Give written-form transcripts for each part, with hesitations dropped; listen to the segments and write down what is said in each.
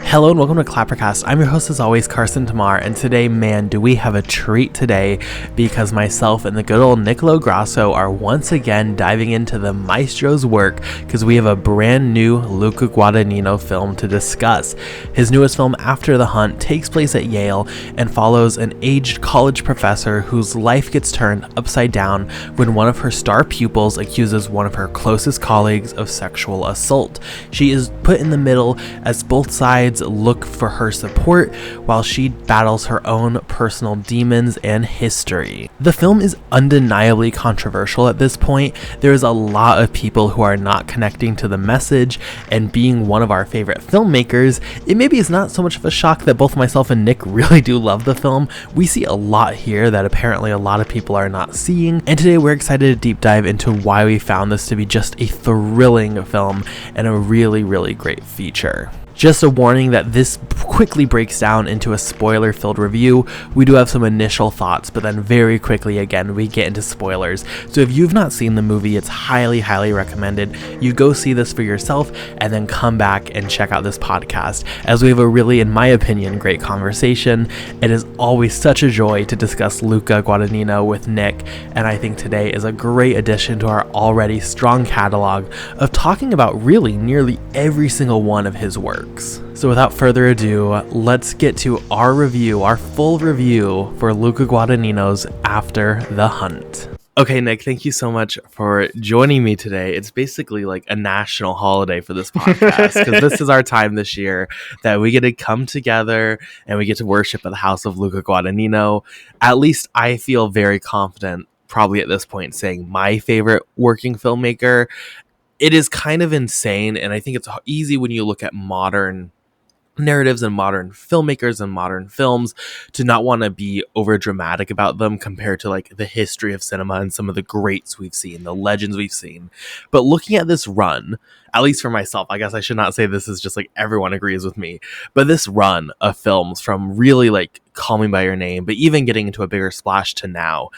Hello and welcome to ClapperCast. I'm your host as always, Carson Timar, and today, man, do we have a treat today because myself and the good old Nicolò Grasso are once again diving into the maestro's work because we have a brand new Luca Guadagnino film to discuss. His newest film, After the Hunt, takes place at Yale and follows an aged college professor whose life gets turned upside down when one of her star pupils accuses one of her closest colleagues of sexual assault. She is put in the middle as both sides look for her support while she battles her own personal demons and history. The film is undeniably controversial at this point. There is a lot of people who are not connecting to the message, and being one of our favorite filmmakers, it maybe is not so much of a shock that both myself and Nick really do love the film. We see a lot here that apparently a lot of people are not seeing, and today we're excited to deep dive into why we found this to be just a thrilling film and a really, really great feature. Just a warning that this quickly breaks down into a spoiler-filled review. We do have some initial thoughts, but then very quickly, again, we get into spoilers. So if you've not seen the movie, it's highly, highly recommended you go see this for yourself and then come back and check out this podcast, as we have a really, in my opinion, great conversation. It is always such a joy to discuss Luca Guadagnino with Nick, and I think today is a great addition to our already strong catalog of talking about really nearly every single one of his works. So without further ado, let's get to our review, our full review for Luca Guadagnino's After the Hunt. Okay, Nick, thank you so much for joining me today. It's basically like a national holiday for this podcast because this is our time this year that we get to come together and we get to worship at the house of Luca Guadagnino. At least I feel very confident, probably at this point, saying my favorite working filmmaker. It is kind of insane, and I think it's easy when you look at modern narratives and modern filmmakers and modern films to not want to be over dramatic about them compared to like the history of cinema and some of the greats we've seen, the legends we've seen. But looking at this run, at least for myself, I guess I should not say this is just like everyone agrees with me, but this run of films from really like Call Me By Your Name, but even getting into a bigger splash to now,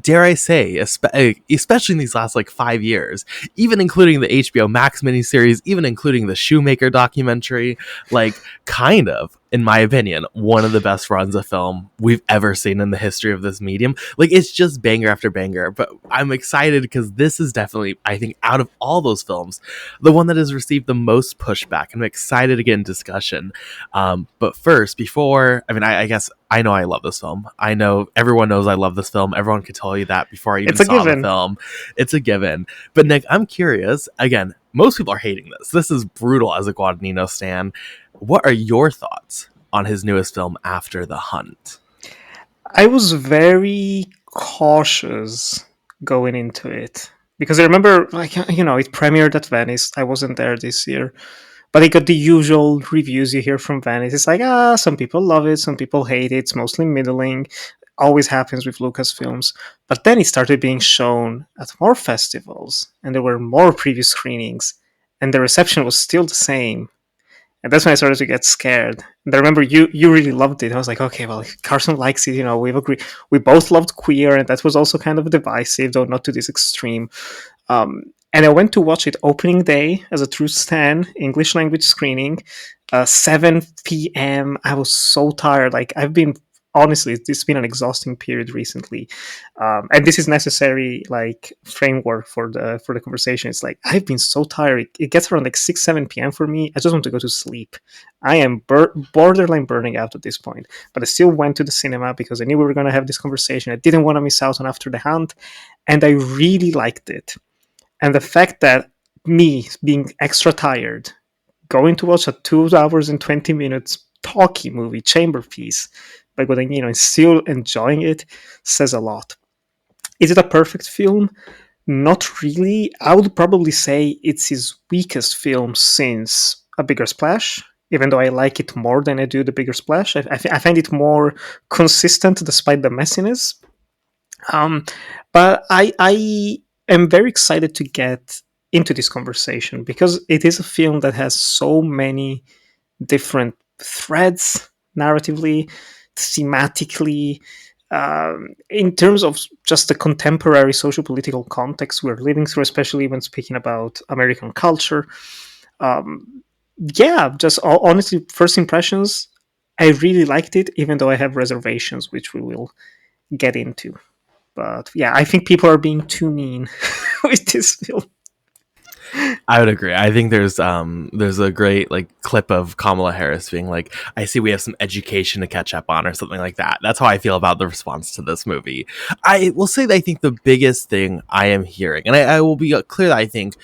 dare I say, especially in these last like 5 years, even including the HBO Max miniseries, even including the Shoemaker documentary, like kind of, in my opinion, one of the best runs of film we've ever seen in the history of this medium. Like, it's just banger after banger, but I'm excited because this is definitely, I think, out of all those films, the one that has received the most pushback, and I'm excited to get in discussion. But first, I guess I know I love this film. I know everyone knows I love this film. Everyone could tell you that before I even saw the film. It's a given. But Nick, I'm curious. Again, most people are hating this. This is brutal as a Guadagnino stan. What are your thoughts on his newest film, After the Hunt? I was very cautious going into it because I remember, it premiered at Venice. I wasn't there this year, but I got the usual reviews you hear from Venice. It's like, some people love it, some people hate it. It's mostly middling. Always happens with Lucas films. But then it started being shown at more festivals, and there were more preview screenings, and the reception was still the same. And that's when I started to get scared. And I remember you really loved it. I was like, okay, well, if Carson likes it, we've agreed. We both loved Queer, and that was also kind of divisive, though not to this extreme. And I went to watch it opening day as a true stan, English language screening, 7 p.m. I was so tired. Like, honestly, it's been an exhausting period recently, and this is necessary like framework for the conversation. It's like I've been so tired. It gets around like 6-7 p.m. for me. I just want to go to sleep. I am borderline burning out at this point, but I still went to the cinema because I knew we were going to have this conversation. I didn't want to miss out on After the Hunt, and I really liked it. And the fact that me being extra tired, going to watch a 2 hours and 20 minutes talkie movie, chamber piece by Guadagnino, and still enjoying it says a lot. Is it a perfect film? Not really. I would probably say it's his weakest film since A Bigger Splash, even though I like it more than I do The Bigger Splash. I find it more consistent despite the messiness. But I am very excited to get into this conversation because it is a film that has so many different threads narratively, thematically, in terms of just the contemporary social political context we're living through, especially when speaking about American culture. Yeah, just honestly, first impressions, I really liked it, even though I have reservations, which we will get into. But yeah, I think people are being too mean with this film. I would agree. I think there's a great like clip of Kamala Harris being like, "I see we have some education to catch up on," or something like that. That's how I feel about the response to this movie. I will say that I think the biggest thing I am hearing, and I will be clear that I think,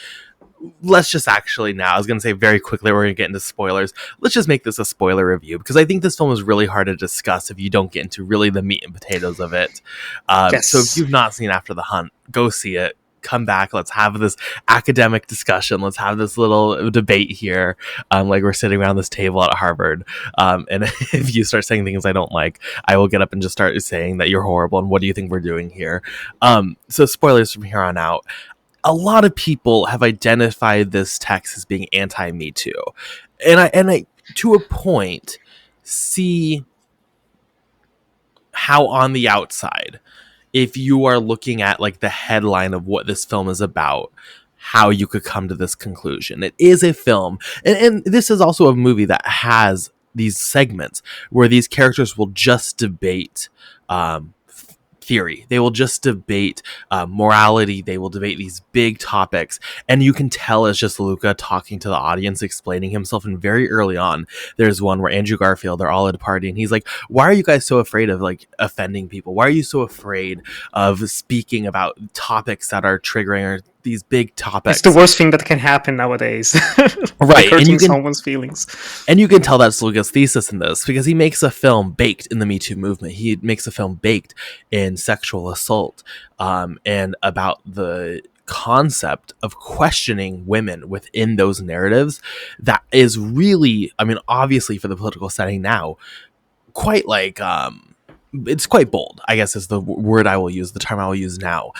let's just actually now, I was going to say very quickly, we're going to get into spoilers. Let's just make this a spoiler review because I think this film is really hard to discuss if you don't get into really the meat and potatoes of it. So if Yes. you've not seen After the Hunt, go see it. Come back. Let's have this academic discussion. Let's have this little debate here. Like we're sitting around this table at Harvard. And if you start saying things I don't like, I will get up and just start saying that you're horrible and what do you think we're doing here? So spoilers from here on out. A lot of people have identified this text as being anti-Me Too, and I to a point see how on the outside, if you are looking at like the headline of what this film is about, how you could come to this conclusion. It is a film, and this is also a movie that has these segments where these characters will just debate um, theory. They will just debate morality. They will debate these big topics. And you can tell it's just Luca talking to the audience, explaining himself. And very early on, there's one where Andrew Garfield, they're all at a party, and he's like, why are you guys so afraid of like offending people? Why are you so afraid of speaking about topics that are triggering or these big It's the topics? worst thing that can happen nowadays. Like Right. hurting someone's feelings. And you can tell that's Luca's thesis in this because he makes a film baked in the Me Too movement. He makes a film baked in sexual assault, and about the concept of questioning women within those narratives. That is really, I mean, obviously for the political setting now, quite like it's quite bold, I guess is the word I will use, the term I will use now.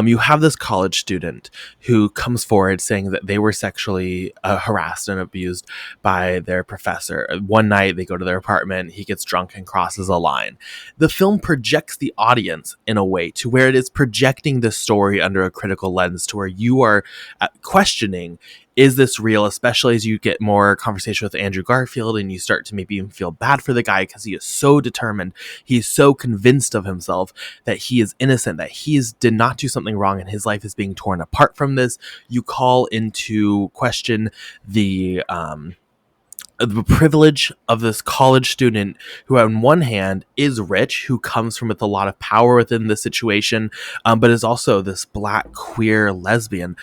You have this college student who comes forward saying that they were sexually harassed and abused by their professor. One night they go to their apartment, he gets drunk and crosses a line. The film projects the audience in a way to where it is projecting the story under a critical lens to where you are questioning, is this real? Especially as you get more conversation with Andrew Garfield and you start to maybe even feel bad for the guy because he is so determined. He's so convinced of himself that he is innocent, that did not do something wrong and his life is being torn apart from this. You call into question the privilege of this college student who on one hand is rich, who comes from with a lot of power within the situation, but is also this black queer lesbian,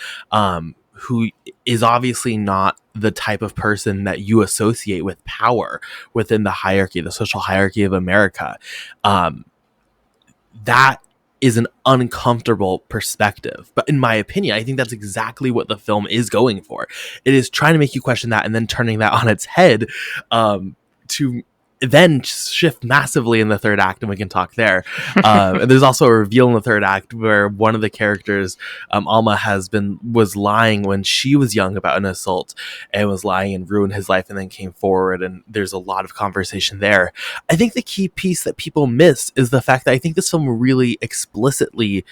who is obviously not the type of person that you associate with power within the hierarchy, the social hierarchy of America. Um, that is an uncomfortable perspective. But in my opinion, I think that's exactly what the film is going for. It is trying to make you question that and then turning that on its head, to then shift massively in the third act, and we can talk there. And there's also a reveal in the third act where one of the characters, Alma, was lying when she was young about an assault and was lying and ruined his life, and then came forward. And there's a lot of conversation there. I think the key piece that people miss is the fact that I think this film really explicitly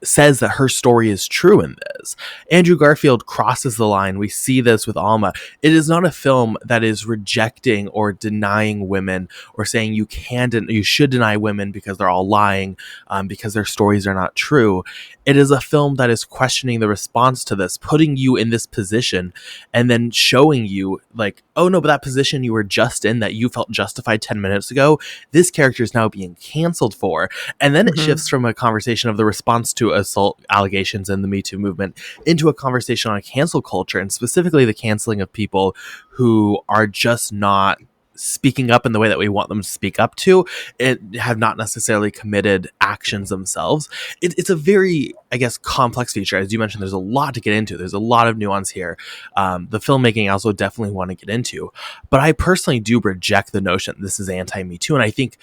says that her story is true in this. Andrew Garfield crosses the line. We see this with Alma. It is not a film that is rejecting or denying women or saying you should deny women because they're all lying, because their stories are not true. It is a film that is questioning the response to this, putting you in this position, and then showing you like, oh no, but that position you were just in that you felt justified 10 minutes ago, this character is now being canceled for. And then it Mhm. shifts from a conversation of the response to assault allegations in the Me Too movement into a conversation on cancel culture, and specifically the canceling of people who are just not speaking up in the way that we want them to speak up to it, have not necessarily committed actions themselves. It's a very, I guess, complex feature. As you mentioned, there's a lot to get into. There's a lot of nuance here. The filmmaking I also definitely want to get into, but I personally do reject the notion this is anti-Me Too, and I think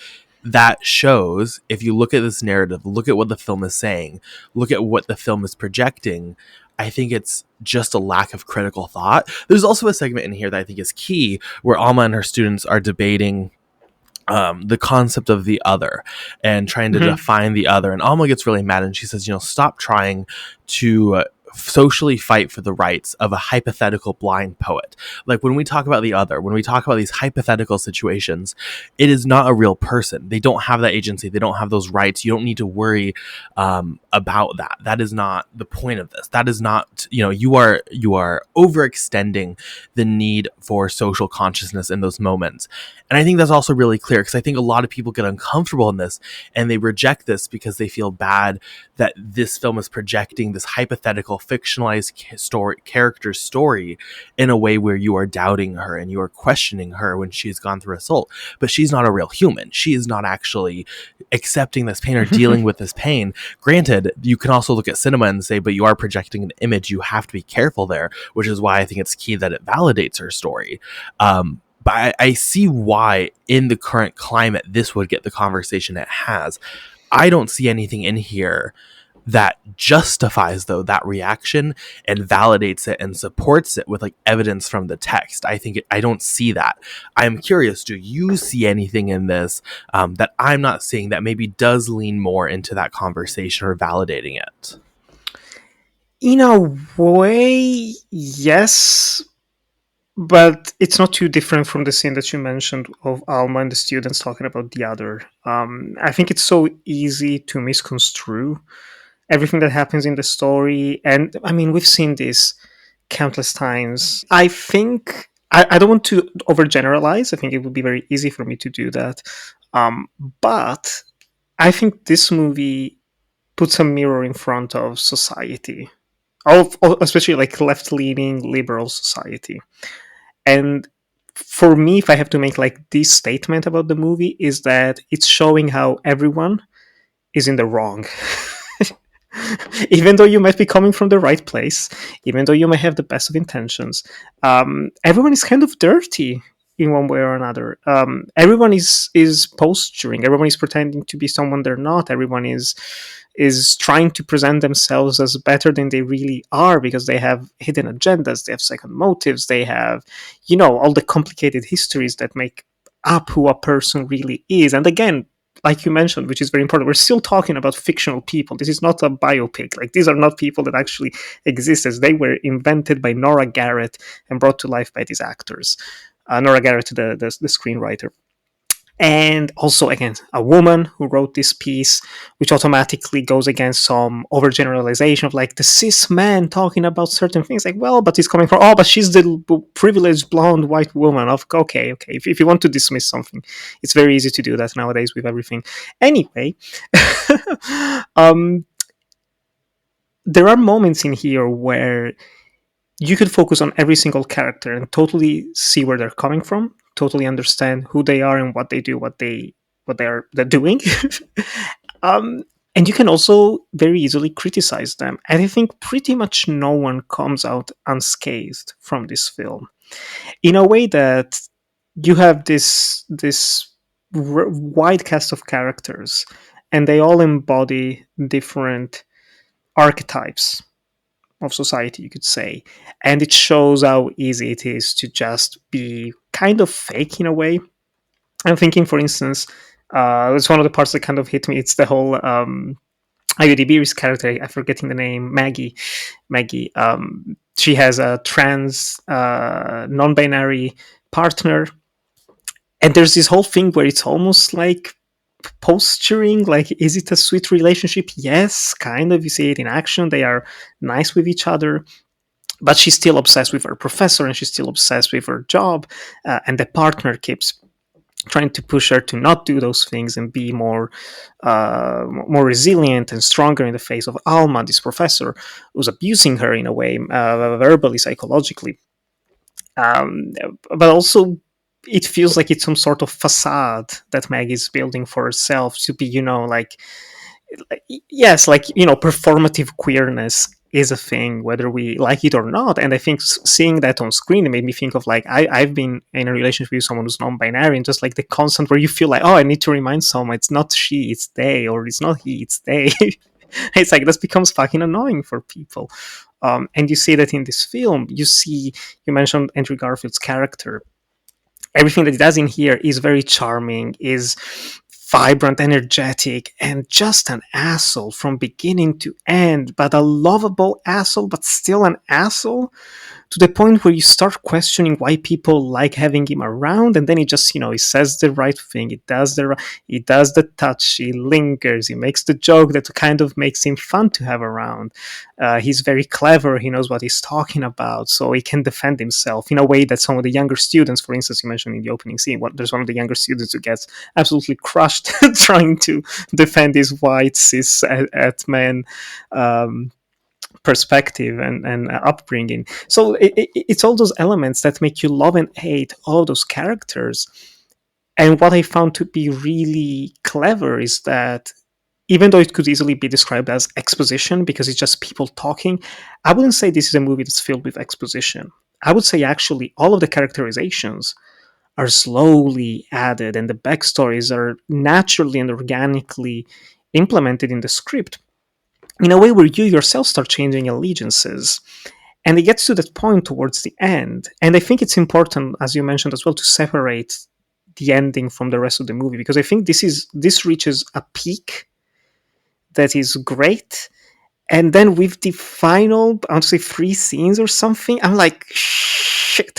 that shows, if you look at this narrative, look at what the film is saying, look at what the film is projecting, I think it's just a lack of critical thought. There's also a segment in here that I think is key where Alma and her students are debating the concept of the other and trying to Mhm. define the other. And Alma gets really mad and she says, stop trying to socially fight for the rights of a hypothetical blind poet. Like when we talk about the other, when we talk about these hypothetical situations, it is not a real person. They don't have that agency. They don't have those rights. You don't need to worry about that. That is not the point of this. That is not, you are overextending the need for social consciousness in those moments. And I think that's also really clear, because I think a lot of people get uncomfortable in this and they reject this because they feel bad that this film is projecting this hypothetical fictionalized character story in a way where you are doubting her and you are questioning her when she's gone through assault. But she's not a real human. She is not actually accepting this pain or dealing with this pain. Granted, you can also look at cinema and say, but you are projecting an image. You have to be careful there, which is why I think it's key that it validates her story. But I see why in the current climate, this would get the conversation it has. I don't see anything in here that justifies, though, that reaction and validates it and supports it with like evidence from the text. I don't see that. I'm curious, do you see anything in this that I'm not seeing that maybe does lean more into that conversation or validating it? In a way, yes, but it's not too different from the scene that you mentioned of Alma and the students talking about the other. I think it's so easy to misconstrue everything that happens in the story. And I mean, we've seen this countless times. I think I don't want to overgeneralize. I think it would be very easy for me to do that. But I think this movie puts a mirror in front of society, especially like left-leaning liberal society. And for me, if I have to make like this statement about the movie, is that it's showing how everyone is in the wrong. Even though you might be coming from the right place, even though you may have the best of intentions, everyone is kind of dirty in one way or another. Everyone is posturing. Everyone is pretending to be someone they're not. Everyone is trying to present themselves as better than they really are because they have hidden agendas, they have second motives, they have, all the complicated histories that make up who a person really is. And again, like you mentioned, which is very important, we're still talking about fictional people. This is not a biopic. Like, these are not people that actually exist, as they were invented by Nora Garrett and brought to life by these actors. Nora Garrett, the screenwriter. And also, again, a woman who wrote this piece, which automatically goes against some overgeneralization of like the cis man talking about certain things. Like, well, but he's coming from, but she's the privileged blonde white woman. Okay. If you want to dismiss something, it's very easy to do that nowadays with everything. Anyway, there are moments in here where you could focus on every single character and totally see where they're coming from, totally understand who they are and what they do, they're doing. And you can also very easily criticize them. And I think pretty much no one comes out unscathed from this film. In a way that you have this wide cast of characters, and they all embody different archetypes of society, you could say. And it shows how easy it is to just be kind of fake in a way. I'm thinking, for instance, it's one of the parts that kind of hit me. It's the whole IUDB's character. I'm forgetting the name. Maggie. She has a trans, non-binary partner, and there's this whole thing where it's almost like posturing. Like, is it a sweet relationship? Yes, kind of. You see it in action. They are nice with each other, but she's still obsessed with her professor, and she's still obsessed with her job, and the partner keeps trying to push her to not do those things and be more resilient and stronger in the face of Alma, this professor who's abusing her in a way, verbally, psychologically. But also, it feels like it's some sort of facade that Maggie's building for herself to be, yes, performative queerness is a thing, whether we like it or not. And I think seeing that on screen, it made me think of like, I've been in a relationship with someone who's non-binary, and just like the constant where you feel like, I need to remind someone it's not she, it's they, or it's not he, it's they. It's like, this becomes fucking annoying for people. And you see that in this film. You mentioned Andrew Garfield's character. Everything that he does in here is very charming, is vibrant, energetic, and just an asshole from beginning to end, but a lovable asshole, but still an asshole, to the point where you start questioning why people like having him around. And then he just, he says the right thing, he does the touch, he lingers, he makes the joke that kind of makes him fun to have around. He's very clever, he knows what he's talking about, so he can defend himself in a way that some of the younger students, for instance, you mentioned in the opening scene, there's one of the younger students who gets absolutely crushed trying to defend his white cis at men perspective and upbringing. So it's all those elements that make you love and hate all those characters. And what I found to be really clever is that even though it could easily be described as exposition because it's just people talking, I wouldn't say this is a movie that's filled with exposition. I would say actually all of the characterizations are slowly added and the backstories are naturally and organically implemented in the script in a way where you yourself start changing allegiances. And it gets to that point towards the end. And I think it's important, as you mentioned as well, to separate the ending from the rest of the movie, because I think this reaches a peak that is great. And then with the final, I want to say 3 scenes or something, I'm like, shit.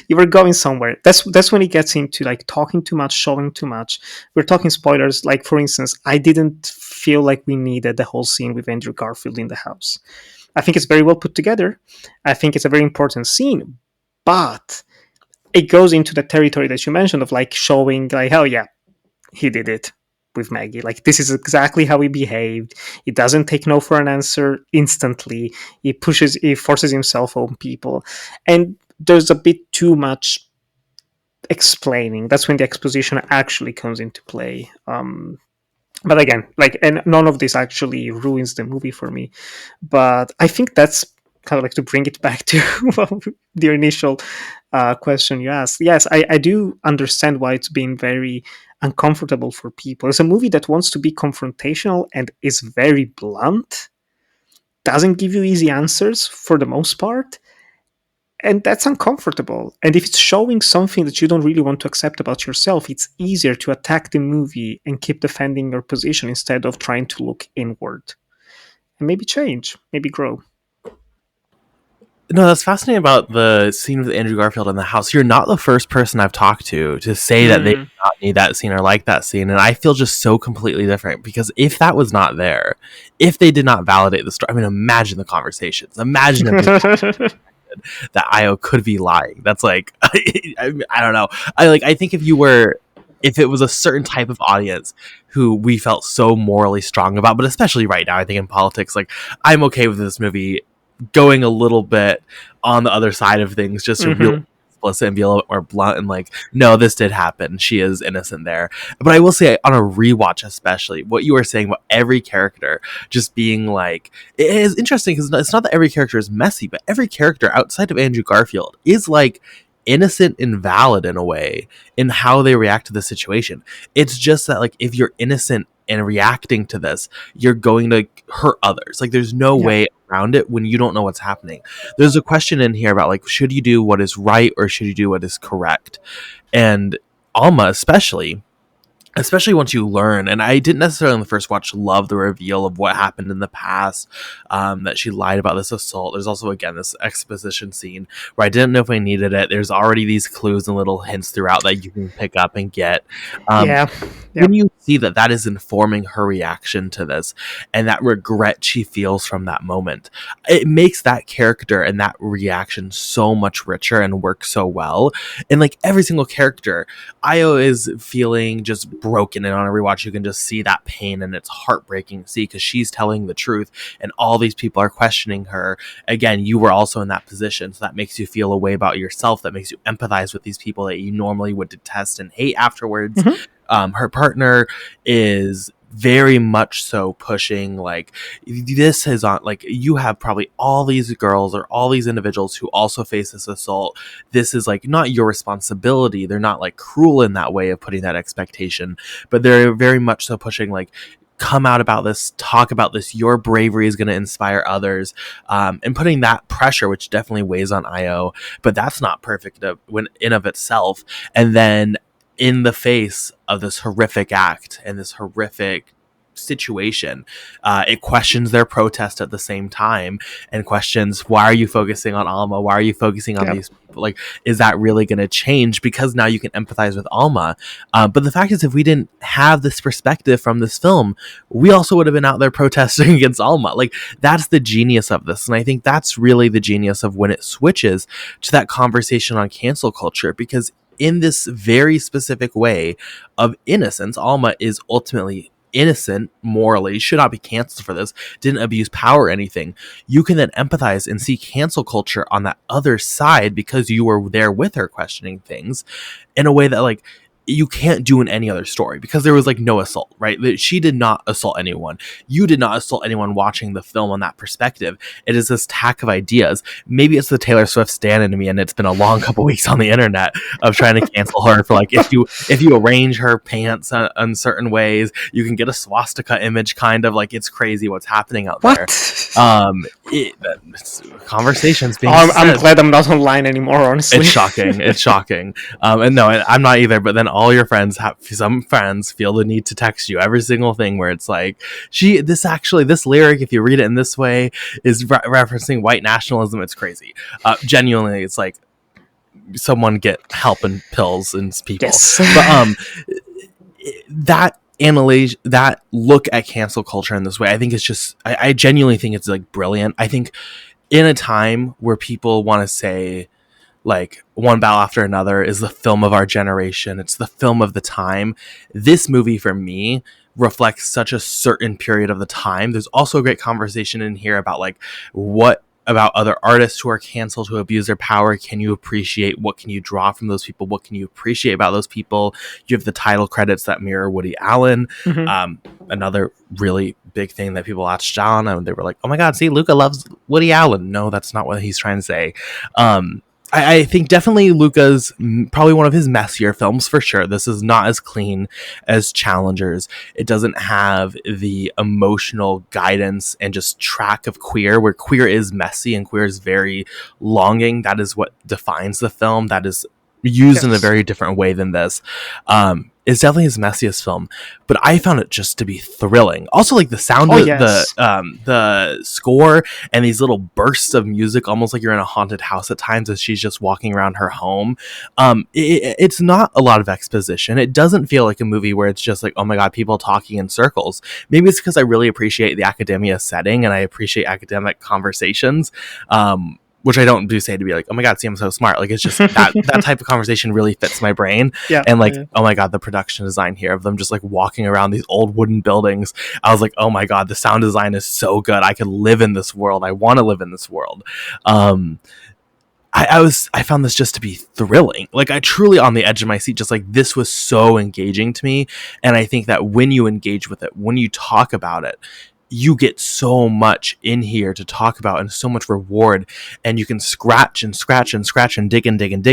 You were going somewhere. That's when it gets into like talking too much, showing too much. We're talking spoilers. Like for instance, I didn't feel like we needed the whole scene with Andrew Garfield in the house. I think it's very well put together. I think it's a very important scene, but it goes into the territory that you mentioned of like showing like, oh yeah, he did it with Maggie. Like this is exactly how he behaved. He doesn't take no for an answer instantly. He forces himself on people, and there's a bit too much explaining. That's when the exposition actually comes into play. But again, like, and none of this actually ruins the movie for me. But I think that's kind of like to bring it back to the initial question you asked. Yes, I do understand why it's been very uncomfortable for people. It's a movie that wants to be confrontational and is very blunt, doesn't give you easy answers for the most part, and that's uncomfortable. And if it's showing something that you don't really want to accept about yourself, it's easier to attack the movie and keep defending your position instead of trying to look inward and maybe change, maybe grow. No, that's fascinating about the scene with Andrew Garfield in the house. You're not the first person I've talked to say that they do not need that scene or like that scene. And I feel just so completely different, because if that was not there, if they did not validate the story, I mean, imagine the conversations. Imagine if that Io could be lying. That's like, I don't know. I think if it was a certain type of audience who we felt so morally strong about, but especially right now, I think in politics, like, I'm okay with this movie going a little bit on the other side of things, just to really explicit and be a little bit more blunt and like, no, this did happen. She is innocent there. But I will say, on a rewatch, especially what you were saying about every character just being like, it is interesting because it's not that every character is messy, but every character outside of Andrew Garfield is like innocent and valid in a way in how they react to the situation. It's just that, like, if you're innocent and reacting to this, you're going to hurt others. Like, there's no way around it when you don't know what's happening. There's a question in here about, like, should you do what is right or should you do what is correct? And Alma especially once you learn, and I didn't necessarily in the first watch love the reveal of what happened in the past, that she lied about this assault. There's also, again, this exposition scene where I didn't know if I needed it. There's already these clues and little hints throughout that you can pick up and get. When you see that is informing her reaction to this and that regret she feels from that moment, it makes that character and that reaction so much richer and works so well. And like every single character, Io is feeling just broken, and on a rewatch you can just see that pain, and it's heartbreaking to see because she's telling the truth and all these people are questioning her. Again, you were also in that position, so that makes you feel a way about yourself, that makes you empathize with these people that you normally would detest and hate afterwards. Her partner is very much so pushing, like, this is on, like, you have probably all these girls or all these individuals who also face this assault. This is like not your responsibility. They're not like cruel in that way of putting that expectation, but they're very much so pushing, like, come out about this, talk about this, your bravery is going to inspire others, and putting that pressure, which definitely weighs on Io, but that's not perfect when in of itself. And then in the face of this horrific act and this horrific situation, it questions their protest at the same time and questions, why are you focusing on Alma? Why are you focusing on Yeah. these people? Like, is that really going to change? Because now you can empathize with Alma. But the fact is, if we didn't have this perspective from this film, we also would have been out there protesting against Alma. Like, that's the genius of this. And I think that's really the genius of when it switches to that conversation on cancel culture, because in this very specific way of innocence, Alma is ultimately innocent morally, should not be canceled for this, didn't abuse power or anything. You can then empathize and see cancel culture on that other side because you were there with her questioning things in a way that, like, you can't do in any other story, because there was like no assault, right? She did not assault anyone. You did not assault anyone watching the film on that perspective. It is this tack of ideas. Maybe it's the Taylor Swift stan in me, and it's been a long couple weeks on the internet of trying to cancel her for, like, if you arrange her pants in certain ways, you can get a swastika image, kind of. Like, it's crazy what's happening out there. Conversations being I'm glad I'm not online anymore, honestly. It's shocking. And no, I'm not either. But then all your friends some friends feel the need to text you every single thing where it's like, this lyric, if you read it in this way, is referencing white nationalism. It's crazy. Genuinely, it's like, someone get help and pills and people. Yes. But that look at cancel culture in this way, I think it's just, I genuinely think it's like brilliant. I think in a time where people want to say, like, One Battle After Another is the film of our generation, it's the film of the time, this movie for me reflects such a certain period of the time. There's also a great conversation in here about, like, what about other artists who are canceled, who abuse their power. Can you appreciate, what can you draw from those people? What can you appreciate about those people? You have the title credits that mirror Woody Allen. Another really big thing that people latched on, and they were like, oh my God, see, Luca loves Woody Allen. No, that's not what he's trying to say. I think definitely Luca's probably one of his messier films, for sure. This is not as clean as Challengers. It doesn't have the emotional guidance and just track of Queer, where Queer is messy and Queer is very longing. That is what defines the film. That is used in a very different way than this. It's definitely his messiest film, but I found it just to be thrilling. Also, like, the sound of the score and these little bursts of music, almost like you're in a haunted house at times as she's just walking around her home. It's not a lot of exposition. It doesn't feel like a movie where it's just like, oh my God, people talking in circles. Maybe it's because I really appreciate the academia setting and I appreciate academic conversations. Which I don't do say to be like, oh my God, see, I'm so smart. Like, it's just that type of conversation really fits my brain. And like, oh my God, the production design here of them just like walking around these old wooden buildings. I was like, oh my God, the sound design is so good. I could live in this world. I want to live in this world. I found this just to be thrilling. Like, I truly on the edge of my seat, just like, this was so engaging to me. And I think that when you engage with it, when you talk about it, you get so much in here to talk about and so much reward, and you can scratch and dig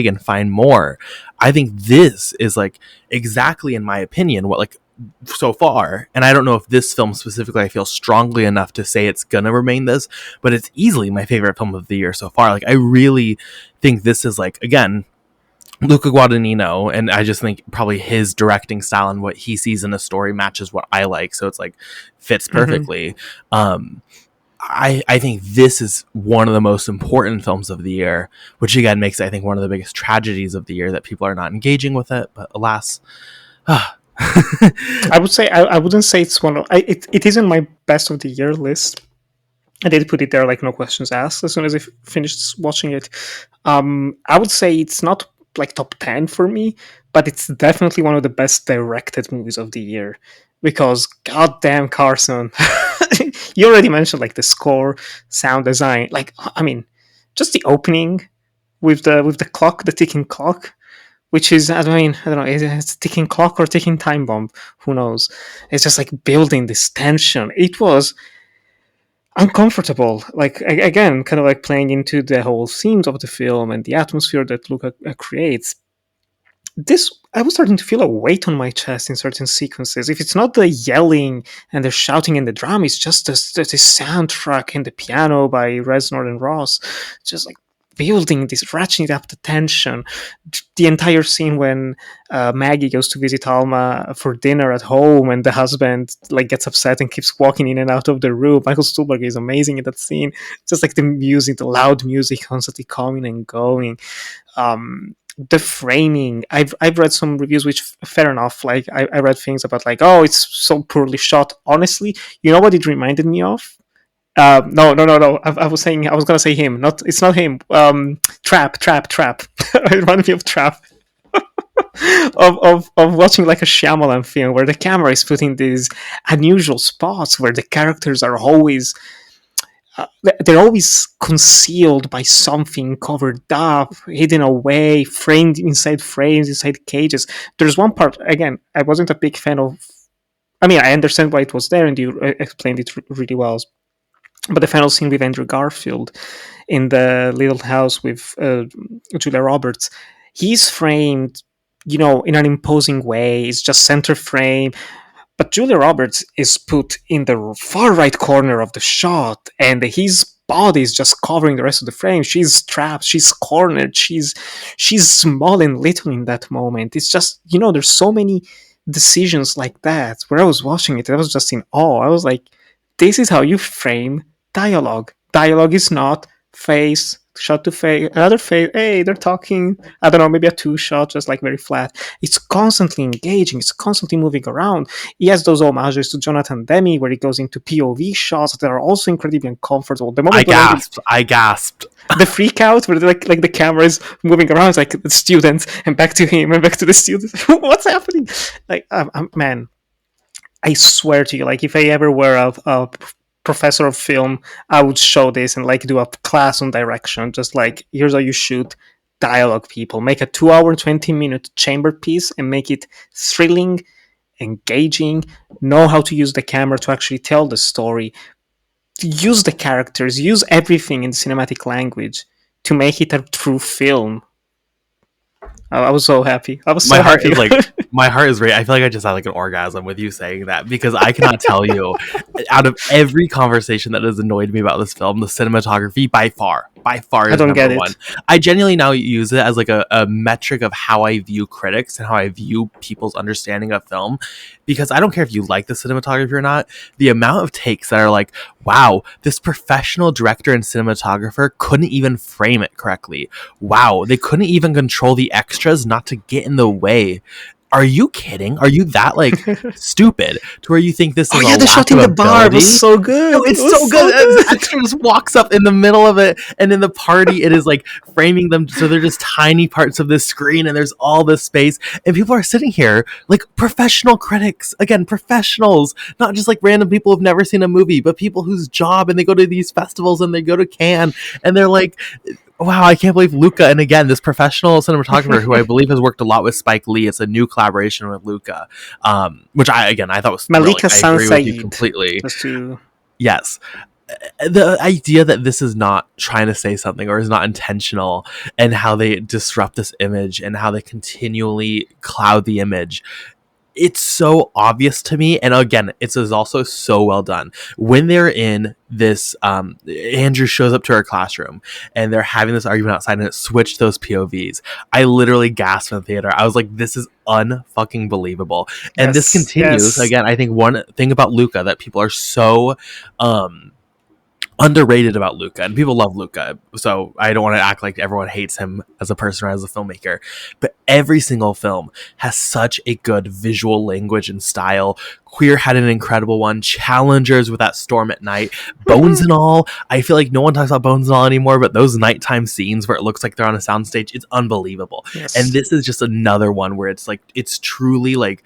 and find more. I think this is like exactly, in my opinion, what, like, so far, and I don't know if this film specifically I feel strongly enough to say it's gonna remain this, but it's easily my favorite film of the year so far. Like, I really think this is, like, again, Luca Guadagnino, and I just think probably his directing style and what he sees in a story matches what I like, so it's like fits perfectly. I think this is one of the most important films of the year, which again makes it, I think, one of the biggest tragedies of the year that people are not engaging with it, but alas. I would say I wouldn't say it's one of it isn't my best of the year list. I did put it there, like, no questions asked, as soon as I finished watching it. I would say it's not like top 10 for me, but it's definitely one of the best directed movies of the year, because goddamn, Carson. You already mentioned, like, the score, sound design, like, I mean, just the opening with the clock, the ticking clock, which is, I don't know, it's a ticking clock or ticking time bomb, who knows. It's just like building this tension. It was uncomfortable, like, again, kind of like playing into the whole themes of the film and the atmosphere that Luca creates. This, I was starting to feel a weight on my chest in certain sequences. If it's not the yelling and the shouting in the drama, it's just the soundtrack and the piano by Reznor and Ross, just like building this, ratcheting up the tension. The entire scene when Maggie goes to visit Alma for dinner at home, and the husband like gets upset and keeps walking in and out of the room. Michael Stuhlbarg is amazing in that scene. Just like the music, the loud music constantly coming and going. The framing, I've read some reviews which fair enough, like I read things about like, oh, it's so poorly shot. Honestly, you know what it reminded me of? No. I was gonna say him. Not, it's not him. Trap. It reminded me of Trap. of watching like a Shyamalan film where the camera is put in these unusual spots where the characters are always they're always concealed by something, covered up, hidden away, framed inside frames, inside cages. There's one part, again, I wasn't a big fan of. I mean, I understand why it was there, and you explained it really well. But the final scene with Andrew Garfield in the little house with Julia Roberts, he's framed, in an imposing way. It's just center frame. But Julia Roberts is put in the far right corner of the shot, and his body is just covering the rest of the frame. She's trapped. She's cornered. She's small and little in that moment. It's just, there's so many decisions like that. Where I was watching it, I was just in awe. I was like, this is how you frame dialogue. Dialogue is not face, shot to face, another face. Hey, they're talking. I don't know, maybe a two shot, just like very flat. It's constantly engaging. It's constantly moving around. He has those homages to Jonathan Demme, where he goes into POV shots that are also incredibly uncomfortable. The moment I gasped. The freak out where like the camera is moving around, it's like the student and back to him and back to the student. What's happening? Like, man, I swear to you, like if I ever were a professor of film, I would show this and like do a class on direction. Just like, here's how you shoot dialogue, people. Make a 2-hour, 20-minute chamber piece and make it thrilling, engaging. Know how to use the camera to actually tell the story. Use the characters. Use everything in cinematic language to make it a true film. I was so happy. I was so happy. My heart is right. I feel like I just had like an orgasm with you saying that, because I cannot tell you, out of every conversation that has annoyed me about this film, the cinematography by far is number one. I genuinely now use it as like a metric of how I view critics and how I view people's understanding of film, because I don't care if you like the cinematography or not. The amount of takes that are like, wow, this professional director and cinematographer couldn't even frame it correctly. Wow, they couldn't even control the extras not to get in the way. Are you kidding? Are you that like stupid to where you think this is the shot in the bar was so good. No, it's so good. The extra just walks up in the middle of it, and in the party it is like framing them so they're just tiny parts of this screen, and there's all this space, and people are sitting here like professional critics, again, professionals, not just like random people who've never seen a movie, but people whose job, and they go to these festivals and they go to Cannes, and they're like, wow, I can't believe Luca. And again, this professional cinematographer who I believe has worked a lot with Spike Lee. It's a new collaboration with Luca, which I thought was Malika thrilling. I agree with you completely. Yes. The idea that this is not trying to say something or is not intentional, and how they disrupt this image and how they continually cloud the image, it's so obvious to me. And again, it's also so well done. When they're in this, Andrew shows up to our classroom and they're having this argument outside, and it switched those POVs. I literally gasped in the theater. I was like, this is unfucking believable. And this continues. Again, I think one thing about Luca that people are so underrated about Luca, and people love Luca, so I don't want to act like everyone hates him as a person or as a filmmaker, but every single film has such a good visual language and style. Queer had an incredible one. Challengers with that storm at night. Bones and All. I feel like no one talks about Bones and All anymore, but those nighttime scenes where it looks like they're on a soundstage, it's unbelievable. Yes. And this is just another one where it's like, it's truly like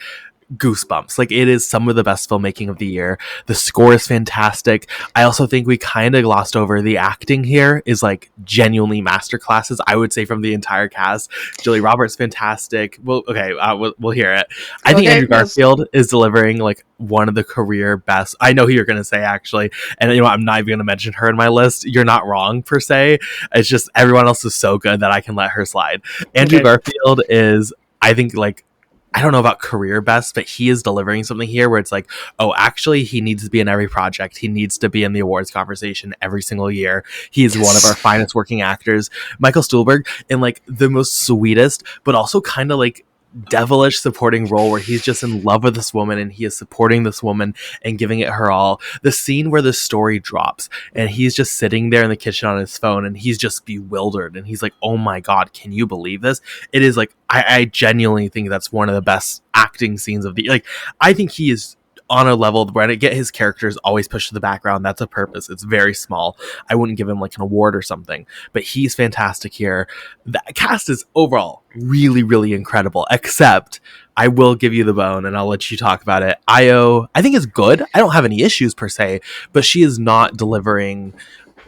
goosebumps. Like, it is some of the best filmmaking of the year. The score is fantastic. I also think we kind of glossed over the acting here is like genuinely masterclasses, I would say, from the entire cast. Julia Roberts, fantastic. Well, okay, we'll hear it. I think Andrew Garfield is delivering like one of the career best. I know who you're going to say, actually, and you know what? I'm not even going to mention her in my list. You're not wrong per se. It's just everyone else is so good that I can let her slide. Andrew Garfield is, I think, like, I don't know about career best, but he is delivering something here where it's like, oh, actually, he needs to be in every project. He needs to be in the awards conversation every single year. He is one of our Yes. finest working actors. Michael Stuhlbarg in like the most sweetest, but also kind of like devilish supporting role where he's just in love with this woman and he is supporting this woman and giving it her all. The scene where the story drops and he's just sitting there in the kitchen on his phone and he's just bewildered and he's like, oh my God, can you believe this? It is like, I genuinely think that's one of the best acting scenes of the, like, I think he is on a level where I get his characters always pushed to the background. That's a purpose. It's very small. I wouldn't give him like an award or something, but he's fantastic here. The cast is overall really, really incredible, except I will give you the bone and I'll let you talk about it. Io, I think is good. I don't have any issues per se, but she is not delivering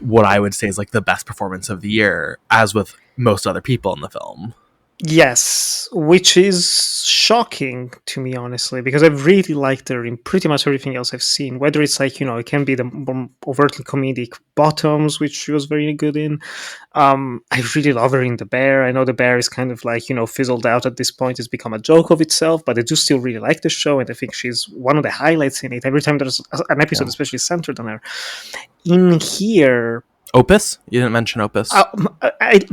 what I would say is like the best performance of the year, as with most other people in the film. Yes, which is shocking to me, honestly, because I've really liked her in pretty much everything else I've seen. Whether it's like, it can be the more overtly comedic Bottoms, which she was very good in. I really love her in The Bear. I know The Bear is kind of like, fizzled out at this point. It's become a joke of itself, but I do still really like the show, and I think she's one of the highlights in it. Every time there's an episode, Yeah. especially centered on her. In here, Opus? You didn't mention Opus.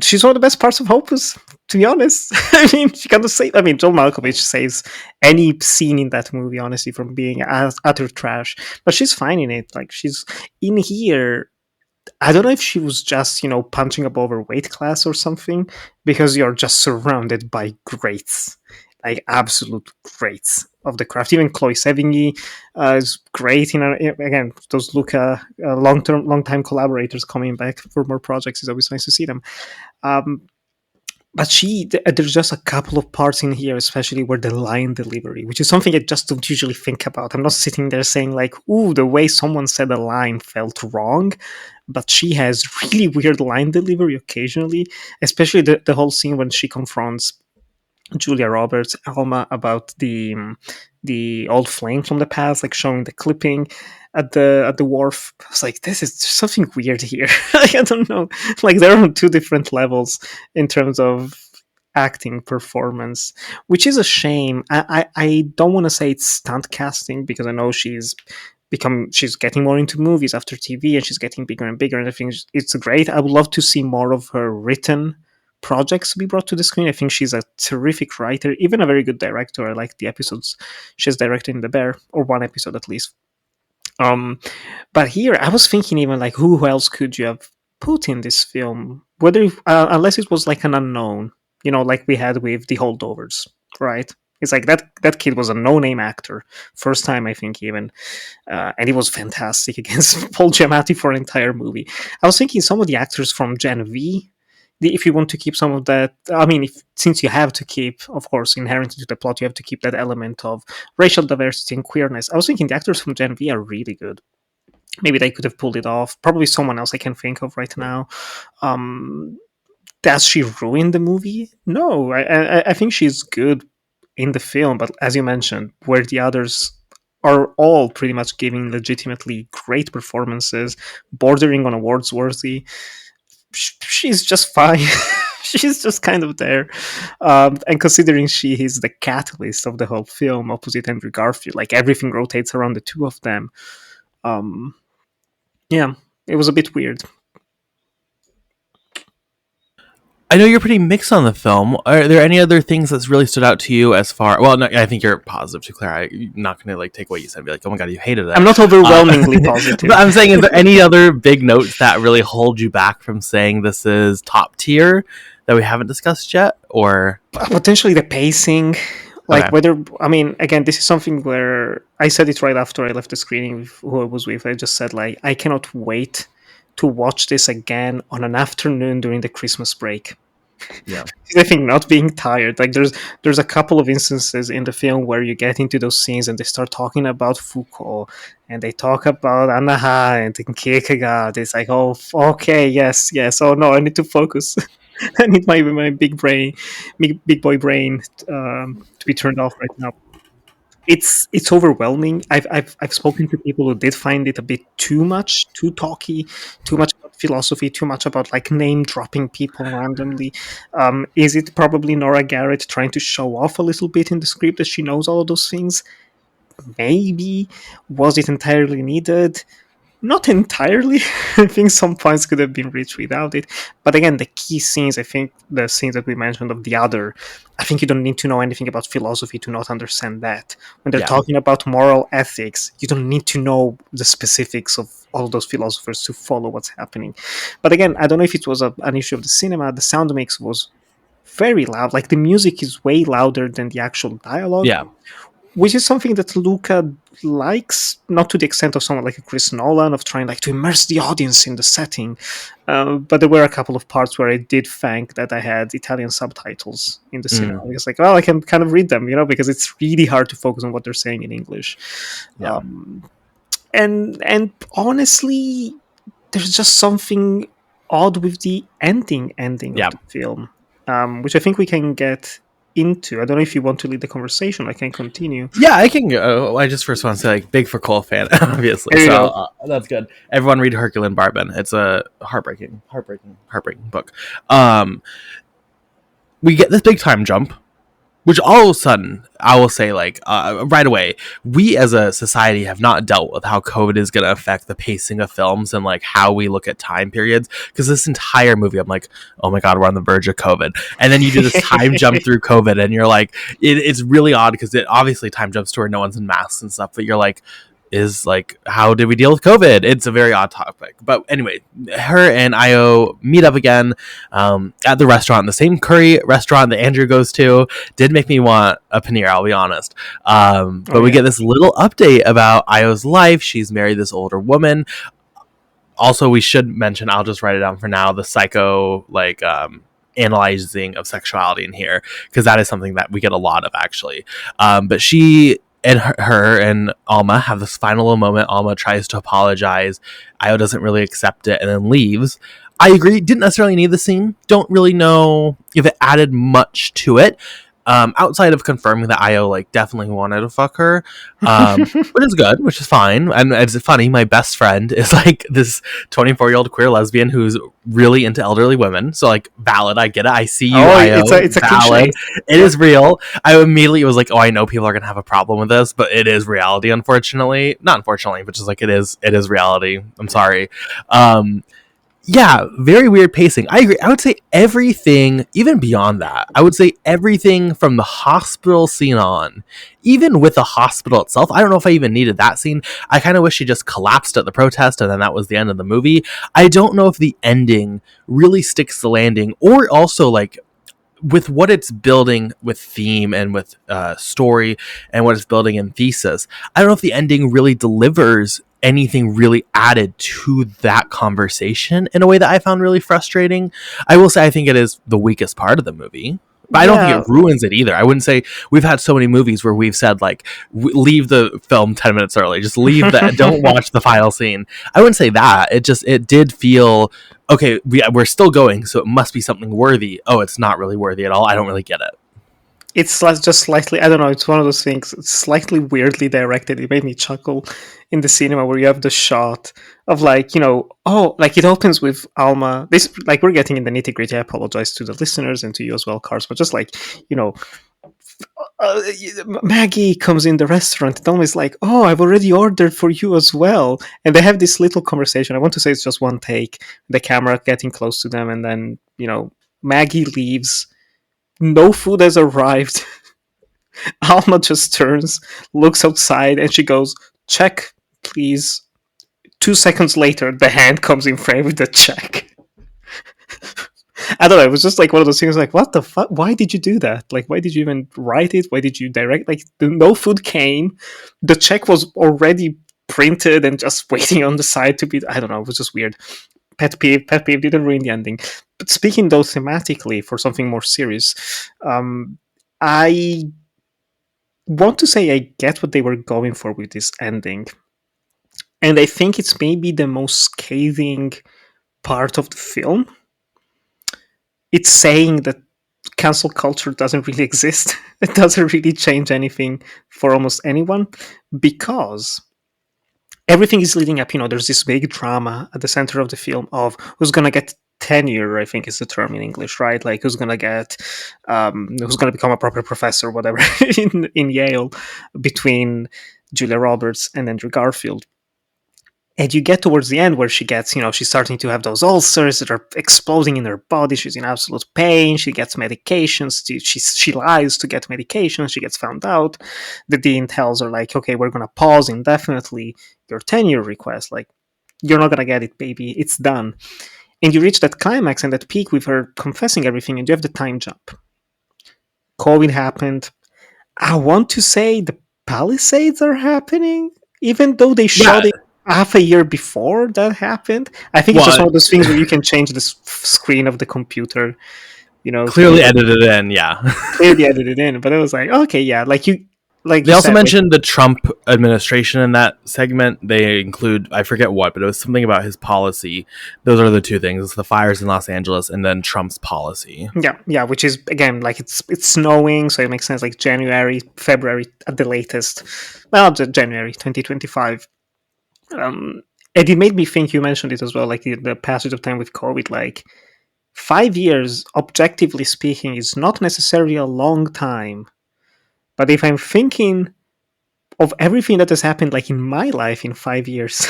she's one of the best parts of Hopus, to be honest. I mean, she kind of say. I mean, John Malkovich saves any scene in that movie, honestly, from being utter trash. But she's fine in it. Like, she's in here. I don't know if she was just, punching above her weight class or something, because you're just surrounded by greats, like absolute greats of the craft. Even Chloe Sevigny is great. Again, those Luca long time collaborators coming back for more projects is always nice to see them. Um, but there's just a couple of parts in here, especially where the line delivery, which is something I just don't usually think about. I'm not sitting there saying like, "Ooh, the way someone said a line felt wrong," but she has really weird line delivery occasionally, especially the whole scene when she confronts Julia Roberts, Alma, about the old flame from the past, like showing the clipping at the wharf. I was like, this is something weird here. Like, I don't know. Like, they're on two different levels in terms of acting performance, which is a shame. I don't want to say it's stunt casting, because I know she's getting more into movies after TV, and she's getting bigger and bigger, and I think it's great. I would love to see more of her written projects to be brought to the screen. I think she's a terrific writer, even a very good director. I like the episodes she's directed in The Bear, or one episode at least. Um, but here I was thinking, even like, who else could you have put in this film? Unless it was like an unknown, like we had with The Holdovers, right? It's like that kid was a no-name actor, first time I think even, and he was fantastic against Paul Giamatti for an entire movie. I was thinking some of the actors from Gen V, if you want to keep some of that. I mean, since you have to keep, of course, inherent into the plot, you have to keep that element of racial diversity and queerness. I was thinking the actors from Gen V are really good. Maybe they could have pulled it off. Probably someone else I can think of right now. Um, does she ruin the movie? No, I think she's good in the film, but as you mentioned, where the others are all pretty much giving legitimately great performances, bordering on awards worthy, she's just fine. She's just kind of there. And considering she is the catalyst of the whole film, opposite Andrew Garfield, like everything rotates around the two of them. Um, yeah, it was a bit weird. I know you're pretty mixed on the film. Are there any other things that's really stood out to you as far? Well, no, I think you're positive to Claire. I'm not going to like take what you said and be like, oh my God, you hated it. I'm not overwhelmingly positive. But I'm saying, is there any other big notes that really hold you back from saying this is top tier that we haven't discussed yet? Or Potentially the pacing. Like, okay. whether, I mean, again, this is something where I said it right after I left the screening with who I was with. I just said, like, I cannot wait to watch this again on an afternoon during the Christmas break. Yeah. I think not being tired. Like, there's a couple of instances in the film where you get into those scenes and they start talking about Foucault, and they talk about Anna Arendt and Kierkegaard. It's like, oh, okay, yes, yes. Oh no, I need to focus. I need my big boy brain to be turned off right now. it's overwhelming. I've spoken to people who did find it a bit too much, too talky, too much about philosophy, too much about like name dropping people randomly. Is it probably Nora Garrett trying to show off a little bit in the script that she knows all of those things? Maybe. Was it entirely needed? Not entirely. I think some points could have been reached without it. But again, the key scenes, I think the scenes that we mentioned of the other, I think you don't need to know anything about philosophy to not understand that. When they're Yeah. talking about moral ethics, you don't need to know the specifics of all those philosophers to follow what's happening. But again, I don't know if it was an issue of the cinema. The sound mix was very loud. Like the music is way louder than the actual dialogue, Yeah. which is something that Luca likes, not to the extent of someone like a Chris Nolan of trying like to immerse the audience in the setting. But there were a couple of parts where I did thank that I had Italian subtitles in the cinema. Mm. It's like, well, I can kind of read them, because it's really hard to focus on what they're saying in English. Yeah. Um, and honestly, there's just something odd with the ending of Yeah. the film, which I think we can get into. I don't know if you want to lead the conversation. I can continue. Yeah, I can go. I just first want to say, like, big for Cole fan, obviously. There you So go. that's good. Everyone read Herculean Barbin. It's a heartbreaking book. Um, we get this big time jump, which all of a sudden, I will say, like, right away, we as a society have not dealt with how COVID is going to affect the pacing of films and, like, how we look at time periods. Because this entire movie, I'm like, oh my God, we're on the verge of COVID. And then you do this time jump through COVID, and you're like, it's really odd because it obviously time jumps to where no one's in masks and stuff, but you're like, is like, how did we deal with COVID? It's a very odd topic. But anyway, her and Io meet up again at the restaurant, the same curry restaurant that Andrew goes to. Did make me want a paneer, I'll be honest. But Oh we yeah. get this little update about Io's life. She's married this older woman. Also, we should mention, I'll just write it down for now, the psycho, like, analyzing of sexuality in here, because that is something that we get a lot of, actually. But she and her and Alma have this final little moment. Alma tries to apologize. Io doesn't really accept it and then leaves. I agree. Didn't necessarily need the scene. Don't really know if it added much to it. Outside of confirming that Io, like, definitely wanted to fuck her, which is good, which is fine. And it's funny, my best friend is like this 24-year-old queer lesbian who's really into elderly women. So, like, valid, I get it. I see you, Oh, Io. it's a Valid. cliche. It Yeah. is real. I immediately was like, oh, I know people are gonna have a problem with this, but it is reality, unfortunately. Not unfortunately, but just like it is reality. I'm sorry. Um, yeah, very weird pacing. I agree. I would say everything, even beyond that, I would say everything from the hospital scene on, even with the hospital itself. I don't know if I even needed that scene. I kind of wish she just collapsed at the protest and then that was the end of the movie. I don't know if the ending really sticks the landing, or also, like, with what it's building with theme and with story and what it's building in thesis. I don't know if the ending really delivers anything really added to that conversation in a way that I found really frustrating. I will say I think it is the weakest part of the movie. But I don't think Yeah. it ruins it either. I wouldn't say we've had so many movies where we've said, like, leave the film 10 minutes early. Just leave that. Don't watch the final scene. I wouldn't say that. It did feel, okay, we're still going, so it must be something worthy. Oh, it's not really worthy at all. I don't really get it. It's just slightly, I don't know, it's one of those things. It's slightly weirdly directed. It made me chuckle in the cinema where you have the shot of, like, oh, like it opens with Alma. This, like, we're getting in the nitty gritty. I apologize to the listeners and to you as well, Cars, but just like, uh, Maggie comes in the restaurant and Alma is like, oh, I've already ordered for you as well. And they have this little conversation. I want to say it's just one take, the camera getting close to them, and then, Maggie leaves. No food has arrived. Alma just turns, looks outside, and she goes, check, please. 2 seconds later, the hand comes in frame with the check. I don't know. It was just like one of those things. Like, what the fuck? Why did you do that? Like, why did you even write it? Why did you direct? Like, no food came. The check was already printed and just waiting on the side to be. I don't know. It was just weird. Pet peeve. Pet peeve. Didn't ruin the ending. But speaking though thematically for something more serious, I want to say I get what they were going for with this ending, and I think it's maybe the most scathing part of the film. It's saying that cancel culture doesn't really exist. It doesn't really change anything for almost anyone, because everything is leading up. There's this big drama at the center of the film of who's gonna get tenure. I think is the term in English, right? Like who's gonna get, who's gonna become a proper professor, whatever, in Yale, between Julia Roberts and Andrew Garfield. And you get towards the end where she gets, she's starting to have those ulcers that are exploding in her body. She's in absolute pain. She gets medications. She lies to get medications. She gets found out. The dean tells her, like, okay, we're going to pause indefinitely your tenure request. Like, you're not going to get it, baby. It's done. And you reach that climax and that peak with her confessing everything, and you have the time jump. COVID happened. I want to say the Palisades are happening, even though they shot it half a year before that happened. I think it's just one of those things where you can change the screen of the computer. Clearly edited in, yeah. Clearly edited in, but it was like, okay, yeah, They also mentioned the Trump administration in that segment. They include, I forget what, but it was something about his policy. Those are the two things: it's the fires in Los Angeles and then Trump's policy. Yeah, which is, again, like it's snowing, so it makes sense. Like January, February at the latest. Well, January 2025. And it made me think. You mentioned it as well, like the passage of time with COVID. Like 5 years, objectively speaking, is not necessarily a long time. But if I'm thinking of everything that has happened, like in my life in 5 years,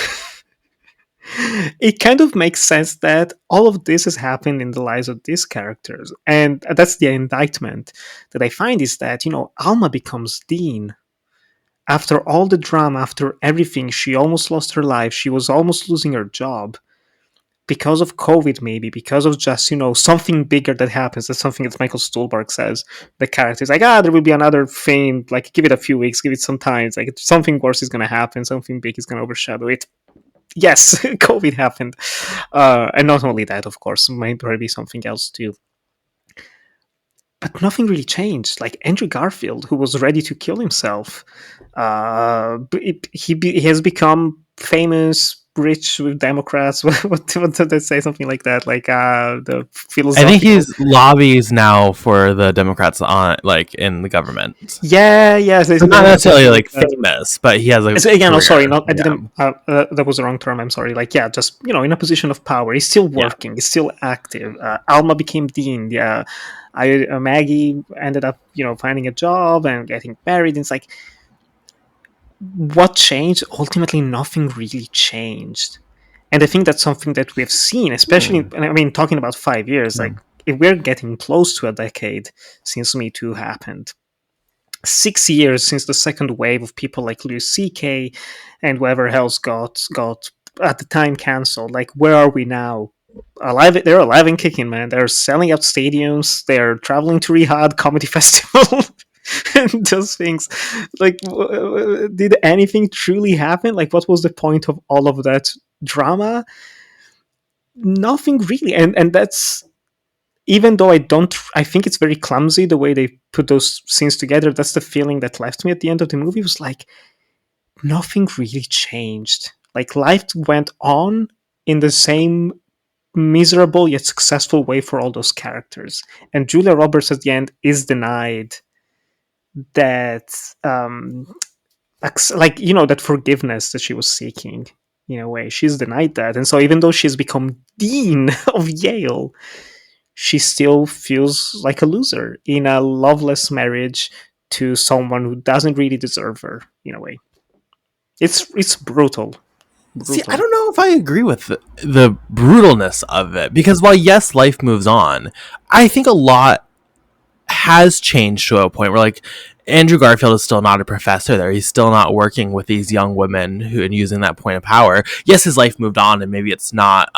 it kind of makes sense that all of this has happened in the lives of these characters. And that's the indictment that I find, is that, Alma becomes Dean. After all the drama, after everything, she almost lost her life. She was almost losing her job because of COVID, maybe because of just, something bigger that happens. That's something that Michael Stuhlbarg says. The character is like, there will be another thing. Like, give it a few weeks, give it some time. It's like something worse is going to happen. Something big is going to overshadow it. Yes, COVID happened. And not only that, of course, might be something else too. But nothing really changed. Like Andrew Garfield, who was ready to kill himself, he has become famous, rich with Democrats. What did they say? Something like that. Like the philosophical. I think he's lobbies now for the Democrats on, like, in the government. Yeah. So not necessarily like famous, but he has a. Again, sorry, I didn't. That was the wrong term. I'm sorry. Like, yeah, just in a position of power. He's still working. He's still active. Alma became dean. Yeah. Maggie ended up, finding a job and getting married. And it's like, what changed? Ultimately, nothing really changed. And I think that's something that we have seen, especially, talking about 5 years, like, if we're getting close to a decade since Me Too happened. 6 years since the second wave of people like Louis C.K. and whoever else got at the time canceled. Like, where are we now? They're alive and kicking, man. They're selling out stadiums. They're traveling to Riyadh Comedy Festival. And those things. Like, did anything truly happen? Like, what was the point of all of that drama? Nothing really. And that's, even though I think it's very clumsy the way they put those scenes together. That's the feeling that left me at the end of the movie. It was like, nothing really changed. Like, life went on in the same miserable yet successful way for all those characters. And Julia Roberts at the end is denied that, that forgiveness that she was seeking. In a way, she's denied that. And so even though she's become dean of Yale, she still feels like a loser in a loveless marriage to someone who doesn't really deserve her, in a way. It's brutal. See, I don't know if I agree with the brutalness of it, because while, yes, life moves on, I think a lot has changed to a point where, like, Andrew Garfield is still not a professor there. He's still not working with these young women and using that point of power. Yes, his life moved on, and maybe it's not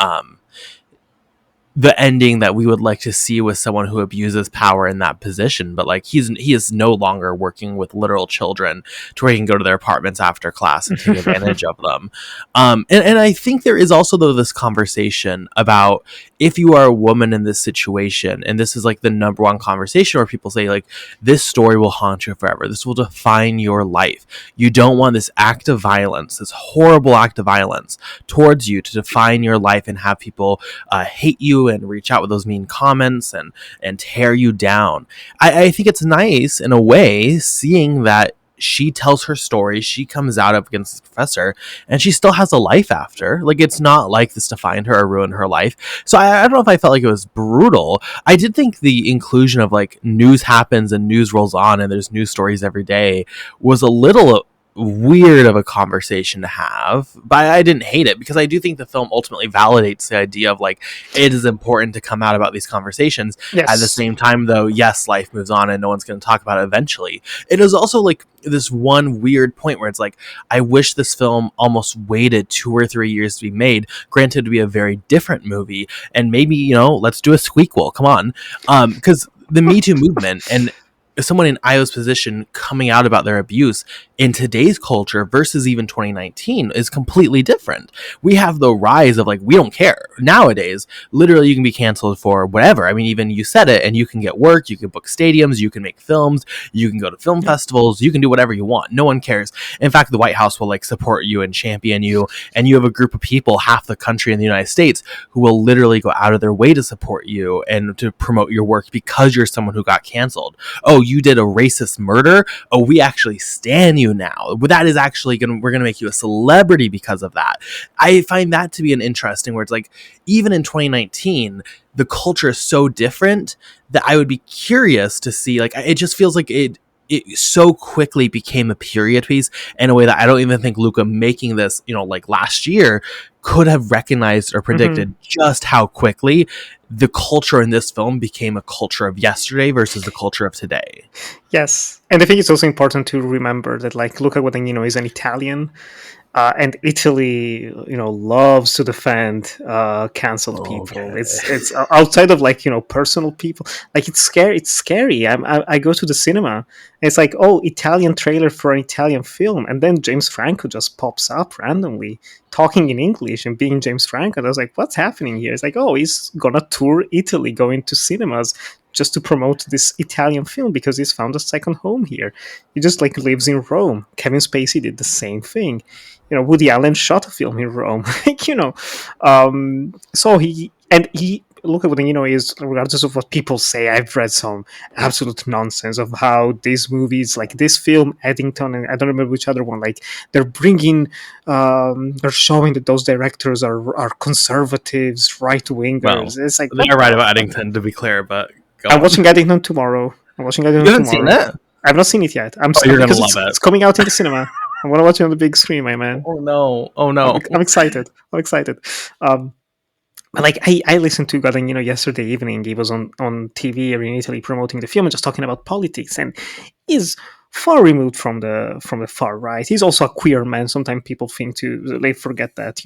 the ending that we would like to see with someone who abuses power in that position, but like he is no longer working with literal children to where he can go to their apartments after class and take advantage of them. And I think there is also, though, this conversation about, if you are a woman in this situation, and this is like the number one conversation where people say, like, this story will haunt you forever. This will define your life. You don't want this act of violence, this horrible act of violence towards you, to define your life and have people hate you you and reach out with those mean comments and tear you down. I think it's nice in a way seeing that she tells her story, she comes out up against the professor, and she still has a life after. Like, it's not like this defined her or ruined her life. So I don't know if I felt like it was brutal. I did think the inclusion of like news happens and news rolls on and there's news stories every day was a little weird of a conversation to have, but I didn't hate it because I do think the film ultimately validates the idea of like it is important to come out about these conversations. At the Yes. same time, though, yes, life moves on and no one's going to talk about it eventually. It is also like this one weird point where it's like I wish this film almost waited 2 or 3 years to be made. Granted, to be a very different movie, and maybe let's do a squeakquel. Come on, because the Me Too movement and someone in Io's position coming out about their abuse in today's culture versus even 2019 is completely different. We have the rise of like, we don't care. Nowadays, literally you can be canceled for whatever. I mean, even you said it and you can get work, you can book stadiums, you can make films, you can go to film festivals, you can do whatever you want. No one cares. In fact, the White House will like support you and champion you. And you have a group of people, half the country in the United States, who will literally go out of their way to support you and to promote your work because you're someone who got canceled. Oh, you did a racist murder. Oh, we actually stan you now. That is actually we're gonna make you a celebrity because of that. I find that to be an interesting where it's like even in 2019 the culture is so different that I would be curious to see, like, it just feels like it so quickly became a period piece in a way that I don't even think Luca making this, like last year could have recognized or predicted just how quickly the culture in this film became a culture of yesterday versus the culture of today. Yes, and I think it's also important to remember that like Luca Guadagnino is an Italian, and Italy, loves to defend canceled people. Okay. It's outside of like personal people. Like it's scary. It's scary. I go to the cinema. And it's like, oh, Italian trailer for an Italian film, and then James Franco just pops up randomly talking in English and being James Franco. And I was like, what's happening here? It's like, oh, he's gonna tour Italy, going to cinemas just to promote this Italian film because he's found a second home here. He just like lives in Rome. Kevin Spacey did the same thing. Woody Allen shot a film in Rome. So he look at what is, regardless of what people say. I've read some absolute nonsense of how these movies, like this film, Eddington, and I don't remember which other one, like they're they're showing that those directors are conservatives, right wingers. Well, It's like, they're right about Eddington, to be clear, but go I'm on. watching Eddington tomorrow. You haven't seen it? I've not seen it yet. Oh, you're gonna because love it. it's coming out in the cinema. I want to watch it on the big screen, my man. Oh no! Oh no! I'm excited. I'm excited. But like I listened to Guadagnino yesterday evening. He was on TV here in Italy promoting the film and just talking about politics, and he's far removed from the far right. He's also a queer man. Sometimes people think they forget that,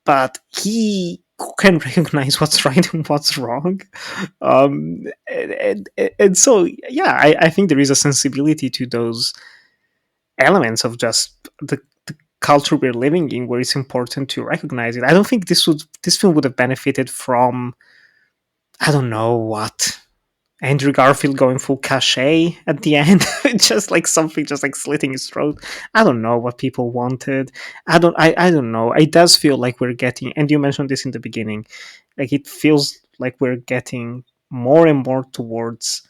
but he can recognize what's right and what's wrong. And so yeah, I think there is a sensibility to those elements of just the culture we're living in where it's important to recognize it. I don't think this film would have benefited from, I don't know what, Andrew Garfield going full cachet at the end. Just like something just like slitting his throat. I don't know what people wanted. I don't know. It does feel like we're getting, and you mentioned this in the beginning, like it feels like we're getting more and more towards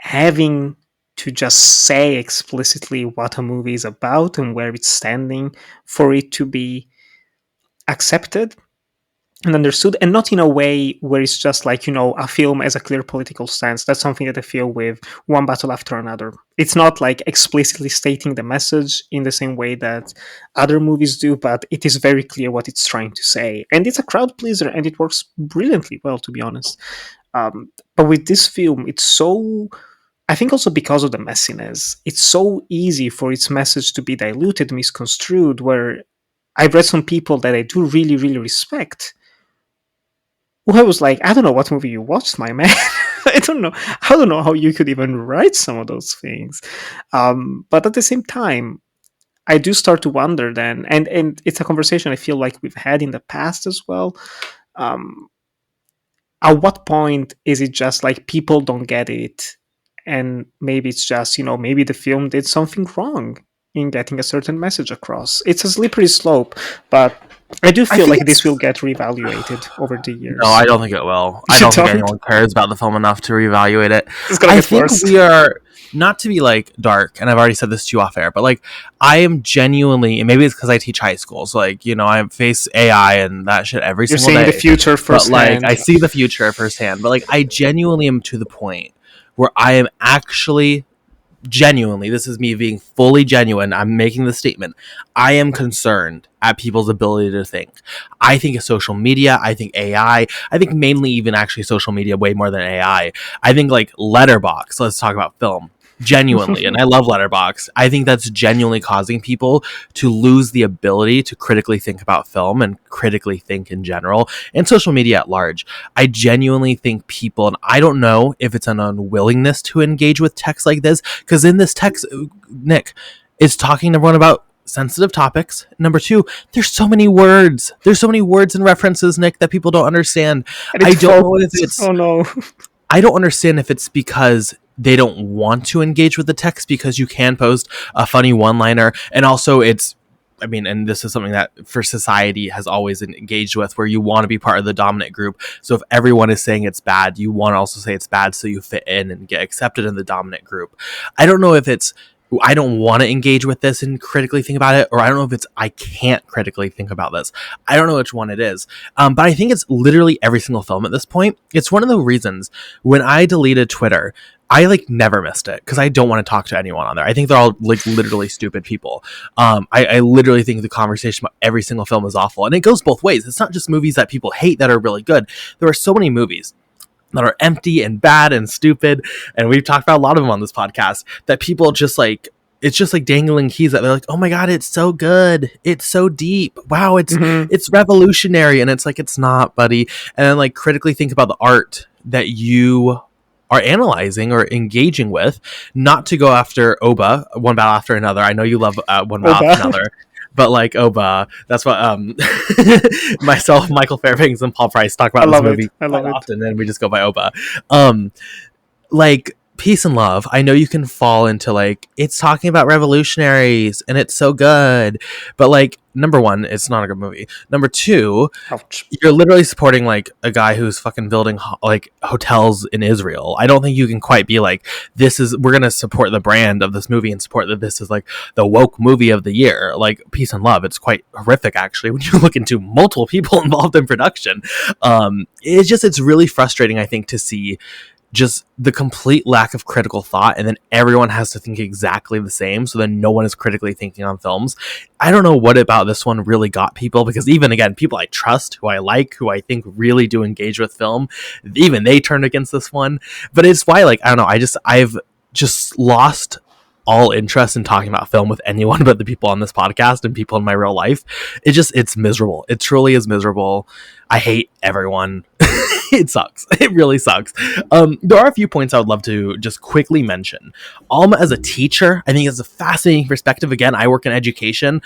having to just say explicitly what a movie is about and where it's standing for it to be accepted and understood, and not in a way where it's just like, a film as a clear political stance. That's something that I feel with One Battle After Another. It's not like explicitly stating the message in the same way that other movies do, but it is very clear what it's trying to say. And it's a crowd pleaser, and it works brilliantly well, to be honest. But with this film, it's so, I think also because of the messiness, it's so easy for its message to be diluted, misconstrued, where I've read some people that I do really, really respect who I was like, I don't know what movie you watched, my man. I don't know. I don't know how you could even write some of those things. But at the same time, I do start to wonder then, and it's a conversation I feel like we've had in the past as well. Um, at what point is it just like people don't get it, and maybe it's just, maybe the film did something wrong in getting a certain message across? It's a slippery slope, but I do I feel think like this will it's get reevaluated over the no, I years. don't think it will. I You don't think don't? anyone cares about the film enough to reevaluate it. It's gonna I get think worse. we are not to be like dark, and I've already said this to you off air, but like I am genuinely, and maybe it's because I teach high school, so like I face AI and that shit every You're single seeing the day. future But like I firsthand. see the future firsthand. But like I genuinely am to the point where I am actually genuinely, this is me being fully genuine. I'm making the statement. I am concerned at people's ability to think. I think of social media. I think AI. I think mainly even actually social media way more than AI. I think like Letterbox. Let's talk about film. Genuinely, and I love Letterbox. I think that's genuinely causing people to lose the ability to critically think about film and critically think in general and social media at large. I genuinely think people, and I don't know if it's an unwillingness to engage with text like this, because in this text, Nick is talking to everyone about sensitive topics. Number two, there's so many words. There's so many words and references, Nick, that people don't understand. And I it don't know if focused. it's Oh no. I don't understand if it's because they don't want to engage with the text because you can post a funny one-liner, and also it's I mean, and this is something that for society has always engaged with, where you want to be part of the dominant group. So if everyone is saying it's bad, you want to also say it's bad so you fit in and get accepted in the dominant group. I don't know if it's I don't want to engage with this and critically think about it, or I don't know if it's I can't critically think about this. I don't know which one it is. But I think it's literally every single film at this point. It's one of the reasons when I deleted Twitter, I like never missed it because I don't want to talk to anyone on there. I think they're all like literally stupid people. I literally think the conversation about every single film is awful, and it goes both ways. It's not just movies that people hate that are really good. There are so many movies that are empty and bad and stupid, and we've talked about a lot of them on this podcast, that people just like it's just like dangling keys that they're like, oh my god, it's so good, it's so deep, wow, Mm-hmm. it's revolutionary, and it's like it's not, buddy. And then like critically think about the art that you are analyzing or engaging with, not to go after Oba one battle after another. I know you love one battle Oba. after another, but like Oba, that's what myself, Michael Fairbanks, and Paul Price talk I about this love it. movie I quite love it. often, and we just go by Oba. Um, like Peace and Love, I know you can fall into like it's talking about revolutionaries and it's so good, but like number one, it's not a good movie. Number two, Ouch. you're literally supporting like a guy who's fucking building like hotels in Israel. I don't think you can quite be like, we're gonna support the brand of this movie and support that this is like the woke movie of the year. Like Peace and Love, it's quite horrific actually when you look into multiple people involved in production. It's really frustrating, I think, to see just the complete lack of critical thought, and then everyone has to think exactly the same, so then no one is critically thinking on films. I don't know what about this one really got people, because even again, people I trust, who I like, who I think really do engage with film, even they turned against this one. But it's why, like, I don't know, I've just lost all interest in talking about film with anyone but the people on this podcast and people in my real life. It's miserable. It truly is miserable. I hate everyone. It sucks. It really sucks. There are a few points I would love to just quickly mention. Alma as a teacher, I think it's a fascinating perspective. Again, I work in education.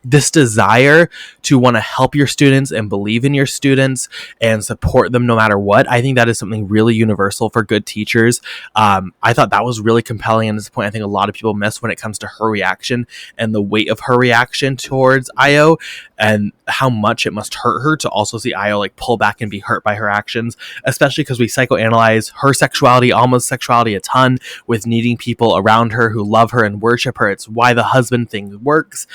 This desire to want to help your students and believe in your students and support them no matter what. I think that is something really universal for good teachers. I thought that was really compelling, and this point I think a lot of people miss when it comes to her reaction and the weight of her reaction towards Io, and how much it must hurt her to also see Io like pull back and be hurt by her actions, especially because we psychoanalyze her sexuality, Alma's sexuality, a ton, with needing people around her who love her and worship her. It's why the husband thing works.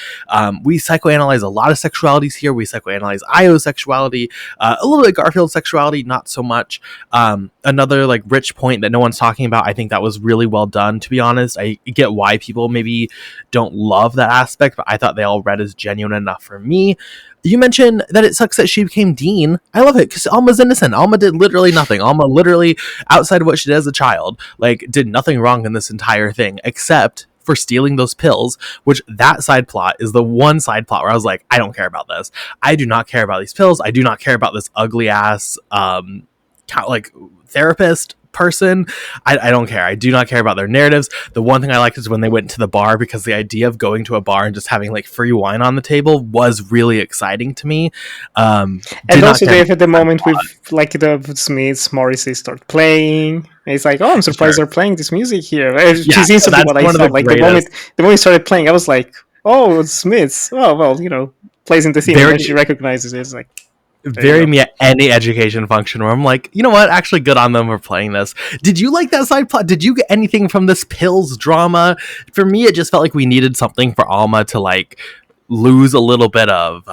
We psychoanalyze a lot of sexualities here. We psychoanalyze Io's sexuality, a little bit Garfield's sexuality, not so much. Another like rich point that no one's talking about, I think that was really well done, to be honest. I get why people maybe don't love that aspect, but I thought they all read as genuine enough for me. You mentioned that it sucks that she became dean. I love it because Alma's innocent. Alma did literally nothing. Alma literally, outside of what she did as a child, like did nothing wrong in this entire thing except for stealing those pills, which that side plot is the one side plot where I was like, I don't care about this. I do not care about these pills. I do not care about this ugly ass like therapist person. I don't care. I do not care about their narratives. The one thing I liked is when they went to the bar, because the idea of going to a bar and just having like free wine on the table was really exciting to me. And also they have at the moment with like the Smiths, Morrissey start playing. And it's like, oh, I'm surprised they're playing this music here. Which is instantly what I thought. Like the moment it started playing, I was like, oh, it's Smiths. Oh well, plays in the theme, and then she Very, recognizes it. It's like, there you very go. me at any education function where I'm like, you know what? Actually, good on them for playing this. Did you like that side plot? Did you get anything from this pills drama? For me, it just felt like we needed something for Alma to like lose a little bit of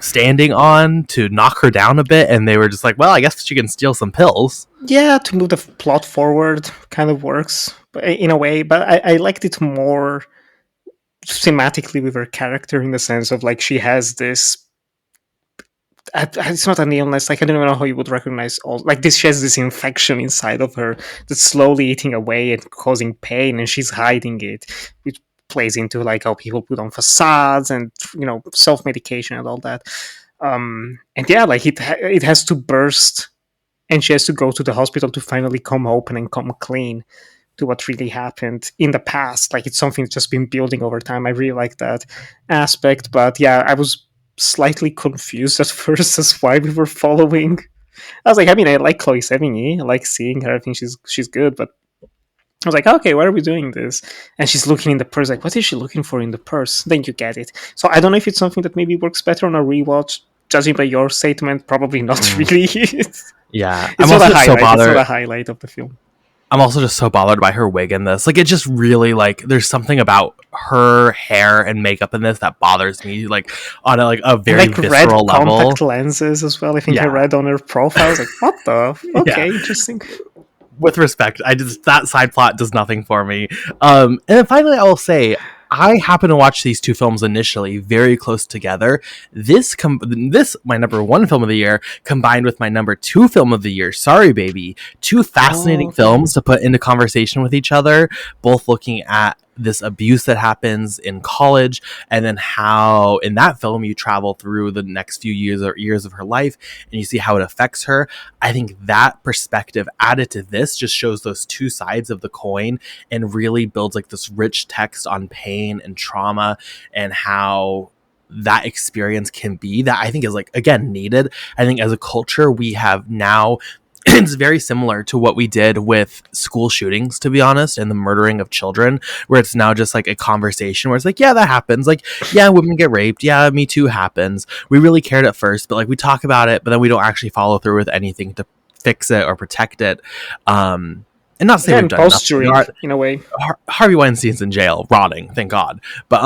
standing on to knock her down a bit, and they were just like, well, I guess she can steal some pills. Yeah, to move the plot forward kind of works in a way, but I liked it more thematically with her character in the sense of like she has this. It's not an illness. Like I don't even know how you would recognize all. Like this, she has this infection inside of her that's slowly eating away and causing pain, and she's hiding it, which plays into like how people put on facades and self medication and all that. And yeah, like it has to burst, and she has to go to the hospital to finally come open and come clean to what really happened in the past. Like it's something that's just been building over time. I really like that aspect, but yeah, I was slightly confused at first as why we were following. I was like, I mean, I like Chloe Sevigny, I like seeing her. I think she's good, but I was like, okay, why are we doing this? And she's looking in the purse, like, what is she looking for in the purse? Then you get it. So I don't know if it's something that maybe works better on a rewatch. Judging by your statement, probably not really. it's Yeah, I'm not a also just so highlight. It's not bothered. a highlight of the film. I'm also just so bothered by her wig in this. Like, it just really like there's something about her hair and makeup in this that bothers me, like on a And very like red visceral level. contact lenses as well. I think I Yeah, read on her profile. I was like, what the? yeah. Okay, interesting. With respect, I just that side plot does nothing for me. And then finally, I will say I happen to watch these two films initially very close together. This my number one film of the year combined with my number two film of the year, Sorry Baby, two fascinating films to put into conversation with each other, both looking at this abuse that happens in college and then how in that film you travel through the next few years or years of her life and you see how it affects her. I think that perspective added to this just shows those two sides of the coin and really builds like this rich text on pain and trauma and how that experience can be that I think is like again needed. I think as a culture we have now it's very similar to what we did with school shootings, to be honest, and the murdering of children, where it's now just like a conversation where it's like, yeah, that happens. Like, yeah, women get raped. Yeah, Me Too happens. We really cared at first, but like we talk about it, but then we don't actually follow through with anything to fix it or protect it. And not to say Yeah, we've and done nothing. posturing in a way. Harvey Weinstein's in jail, rotting, thank God. But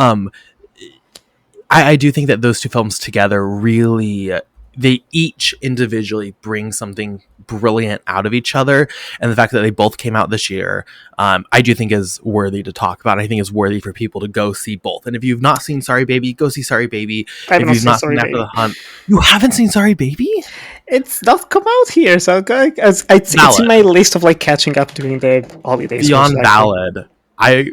I do think that those two films together really they each individually bring something brilliant out of each other, and the fact that they both came out this year I do think is worthy to talk about. I think is worthy for people to go see both. And if you've not seen Sorry Baby, go see Sorry Baby. I have If not you've seen not Sorry seen After Baby. the Hunt, you haven't seen Sorry Baby? It's not come out here, so it's in my list of like catching up during the holidays. Beyond valid. I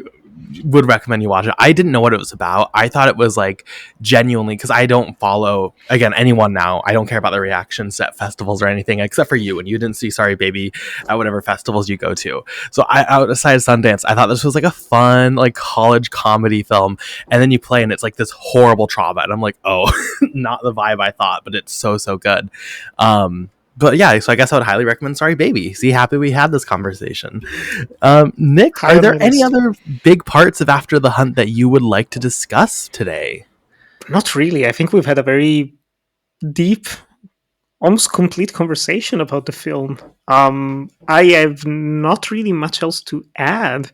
would recommend you watch it. I didn't know what it was about. I thought it was like genuinely because I don't follow again anyone now. I don't care about the reactions at festivals or anything except for you, and you didn't see Sorry Baby at whatever festivals you go to. So I outside of Sundance, I thought this was like a fun like college comedy film, and then you play and it's like this horrible trauma, and I'm like, oh, not the vibe I thought, but it's so good. But yeah, so I guess I would highly recommend Sorry Baby. See, happy we had this conversation. Nick, are there any other big parts of After the Hunt that you would like to discuss today? Not really. I think we've had a very deep, almost complete conversation about the film. I have not really much else to add,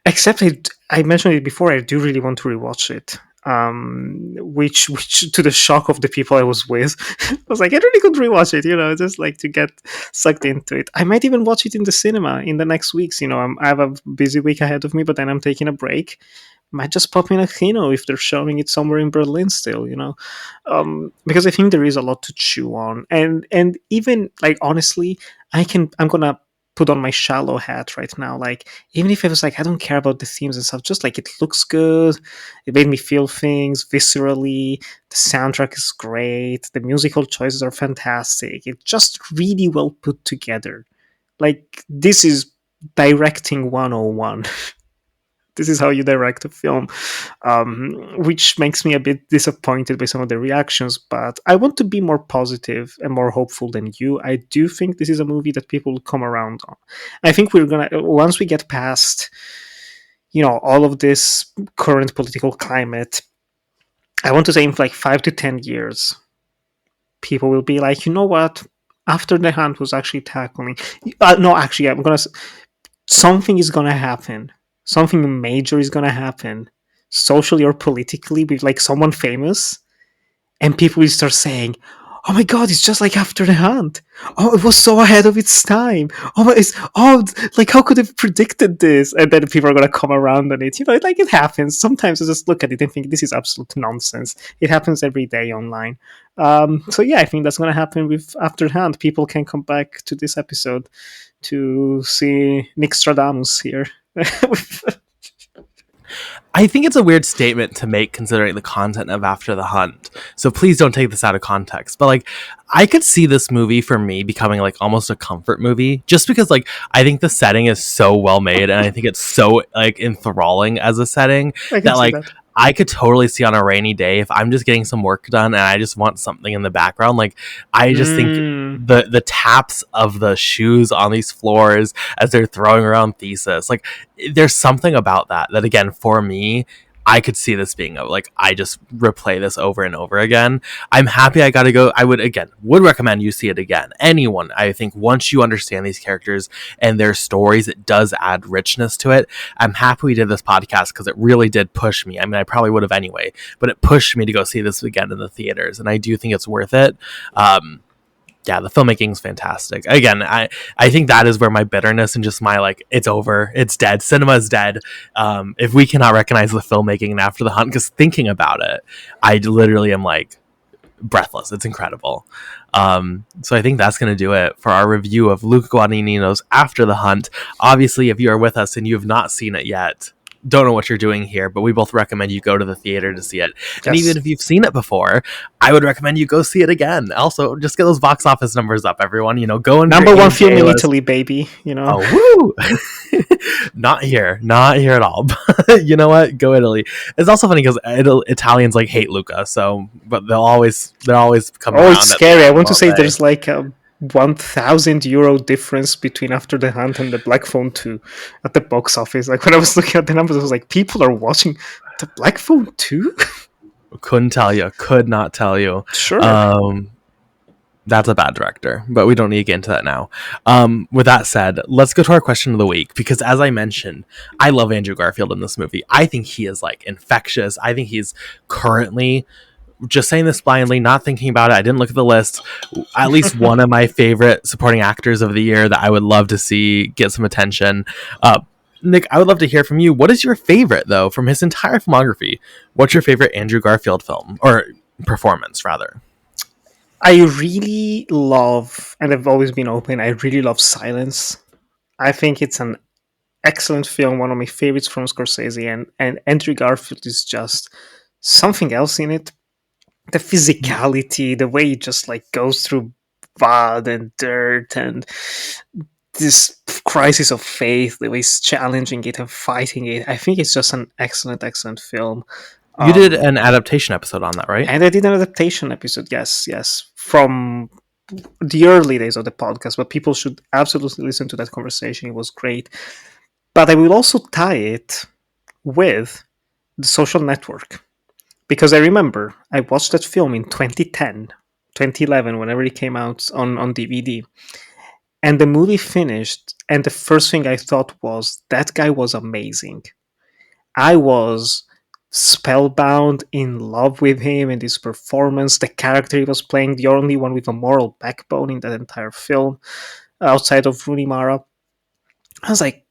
except I mentioned it before. I do really want to rewatch it. Which to the shock of the people I was with, I was like, I really could rewatch it, just like to get sucked into it. I might even watch it in the cinema in the next weeks. I have a busy week ahead of me, but then I'm taking a break. Might just pop in a kino if they're showing it somewhere in Berlin still, because I think there is a lot to chew on, and even like honestly, I'm gonna put on my shallow hat right now. Like, even if I was like, I don't care about the themes and stuff, just like it looks good, it made me feel things viscerally, the soundtrack is great, the musical choices are fantastic, it's just really well put together. Like, this is directing 101. This is how you direct a film, which makes me a bit disappointed by some of the reactions. But I want to be more positive and more hopeful than you. I do think this is a movie that people will come around on. I think we're gonna, once we get past, all of this current political climate, I want to say in like 5 to 10 years, people will be like, you know what? After the Hunt was actually tackling. No, actually, something is gonna happen. Something major is gonna happen, socially or politically, with like someone famous, and people will start saying, "Oh my God, it's just like After the Hunt. Oh, it was so ahead of its time. Like how could have predicted this?" And then people are gonna come around on it. Like it happens. Sometimes I just look at it and think this is absolute nonsense. It happens every day online. So yeah, I think that's gonna happen with After the Hunt. People can come back to this episode to see Nick Stradamus here. I think it's a weird statement to make considering the content of After the Hunt. So please don't take this out of context. But like I could see this movie for me becoming like almost a comfort movie just because like I think the setting is so well made and I think it's so like enthralling as a setting I can that see like that. I could totally see on a rainy day if I'm just getting some work done and I just want something in the background. Like I just think Mm, the taps of the shoes on these floors as they're throwing around thesis, like there's something about that again for me I could see this being like I just replay this over and over again. I'm happy I got to go. I would recommend you see it again. Anyone, I think once you understand these characters and their stories, it does add richness to it. I'm happy we did this podcast because it really did push me. I mean, I probably would have anyway, but it pushed me to go see this again in the theaters, and I do think it's worth it. Yeah, the filmmaking is fantastic. Again, I think that is where my bitterness and just my like, it's over, it's dead, cinema is dead. If we cannot recognize the filmmaking in After the Hunt, because thinking about it, I literally am like breathless. It's incredible. So I think that's going to do it for our review of Luca Guadagnino's After the Hunt. Obviously, if you are with us and you have not seen it yet, don't know what you're doing here, but we both recommend you go to the theater to see it. And yes. even if you've seen it before, I would recommend you go see it again. Also, just get those box office numbers up, everyone. Go and Number one film in list. Italy, baby. Oh, woo! Not here at all. But you know what? Go Italy. It's also funny because Italians like hate Luca, so but they're always come Oh, around. it's scary. I want to say Day. there's like a €1,000 difference between After the Hunt and the Black Phone 2 at the box office. Like when I was looking at the numbers, I was like, people are watching the Black Phone 2? Couldn't tell you. Could not tell you. Sure. That's a bad director, but we don't need to get into that now. With that said, let's go to our question of the week, because as I mentioned, I love Andrew Garfield in this movie. I think he is like infectious. I think he's currently, just saying this blindly, not thinking about it, I didn't look at the list, at least one of my favorite supporting actors of the year that I would love to see get some attention. Nick, I would love to hear from you. What is your favorite, though, from his entire filmography? What's your favorite Andrew Garfield film, or performance, rather? I really love, and I've always been open, I really love Silence. I think it's an excellent film, one of my favorites from Scorsese, and Andrew Garfield is just something else in it. The physicality, the way he just like goes through mud and dirt, and this crisis of faith, the way he's challenging it and fighting it. I think it's just an excellent film. You did an adaptation episode on that, right? And I did an adaptation episode, yes, from the early days of the podcast, but people should absolutely listen to that conversation. It was great. But I will also tie it with The Social Network, because I remember I watched that film in 2010, 2011, whenever it came out on DVD. And the movie finished, and the first thing I thought was, that guy was amazing. I was spellbound, in love with him and his performance, the character he was playing, the only one with a moral backbone in that entire film, outside of Rooney Mara. I was like,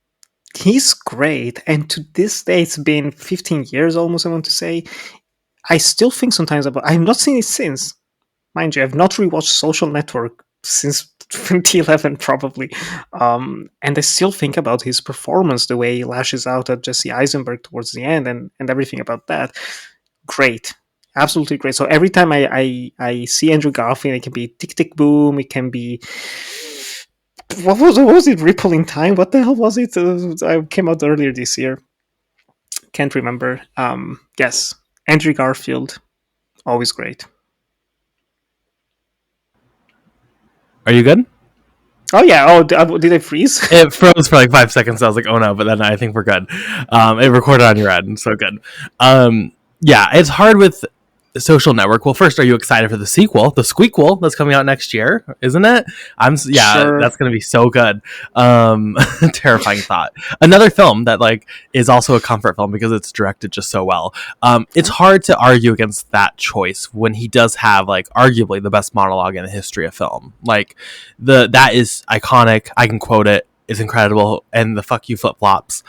he's great. And to this day, it's been 15 years almost, I want to say. I still think sometimes about, I've not seen it since. Mind you, I've not rewatched Social Network since 2011 probably, and I still think about his performance, the way he lashes out at Jesse Eisenberg towards the end, and everything about that. Great, absolutely great. So every time I see Andrew Garfield, it can be Tick Tick Boom, it can be, what was it, Ripple in Time, what the hell was it? I came out earlier this year, can't remember. Yes, Andrew Garfield, always great. Are you good? Oh yeah. Oh, did I freeze? It froze for like 5 seconds. I was like, oh no, but then I think we're good. It recorded on your end, so good. Yeah, it's hard with Social Network. Well, first, are you excited for the sequel, the Squeakquel that's coming out next year? Isn't it? Sure. That's gonna be so good. Terrifying thought. Another film that like is also a comfort film because it's directed just so well. It's hard to argue against that choice when he does have like arguably the best monologue in the history of film. Like that is iconic. I can quote it. It's incredible, and the "fuck you" flip flops,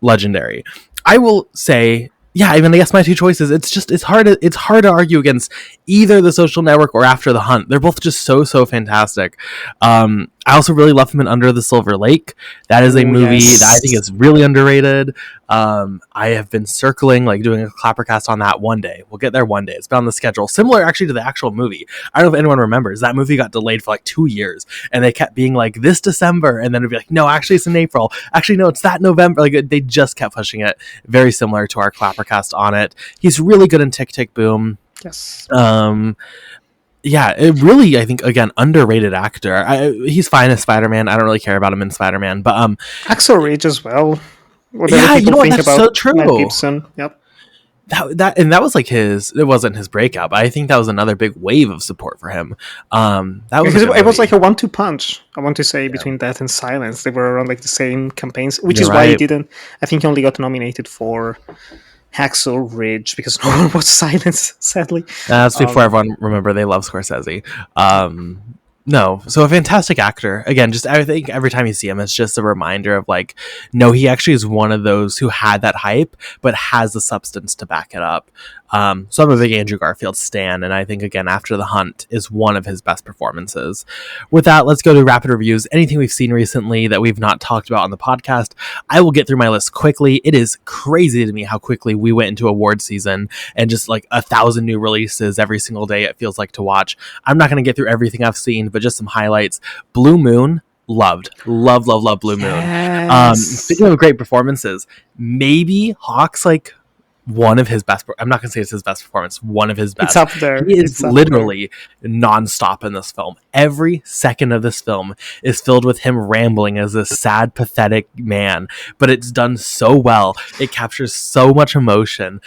legendary. I will say, yeah, I mean, I guess my two choices. It's hard to argue against either The Social Network or After the Hunt. They're both just so fantastic. I also really love him in Under the Silver Lake. That is a movie that I think is really underrated. I have been circling, like doing a ClapperCast on that one day. We'll get there one day. It's been on the schedule. Similar actually to the actual movie. I don't know if anyone remembers. That movie got delayed for like 2 years. And they kept being like, this December. And then it'd be like, no, actually it's in April. Actually, no, it's that November. Like they just kept pushing it. Very similar to our ClapperCast on it. He's really good in Tick, Tick, Boom. Yes. Yeah, it really, I think, again, underrated actor. He's fine as Spider-Man. I don't really care about him in Spider-Man, but Axel Ridge as well. Yeah, you know what? That's so true. Mel Gibson. Yep. That was like it wasn't his breakout, but I think that was another big wave of support for him. That was it was like a 1-2 punch. I want to say between that and Silence, they were around like the same campaigns, which is why he didn't. I think he only got nominated for Hacksaw Ridge because no one watched Silence, sadly. That's before everyone remember they love Scorsese. No, so a fantastic actor. Again, just I think every time you see him, it's just a reminder of like, no, he actually is one of those who had that hype, but has the substance to back it up. So I'm a big Andrew Garfield stan, and I think, again, After the Hunt is one of his best performances. With that, let's go to rapid reviews. Anything we've seen recently that we've not talked about on the podcast, I will get through my list quickly. It is crazy to me how quickly we went into award season and just like 1,000 new releases every single day it feels like to watch. I'm not going to get through everything I've seen, but just some highlights. Blue Moon, love Blue Moon. Speaking of great performances, maybe Hawk's like one of his best. I'm not gonna say it's his best performance. One of his best. It's up there. He is literally nonstop in this film. Every second of this film is filled with him rambling as a sad, pathetic man, but it's done so well. It captures so much emotion.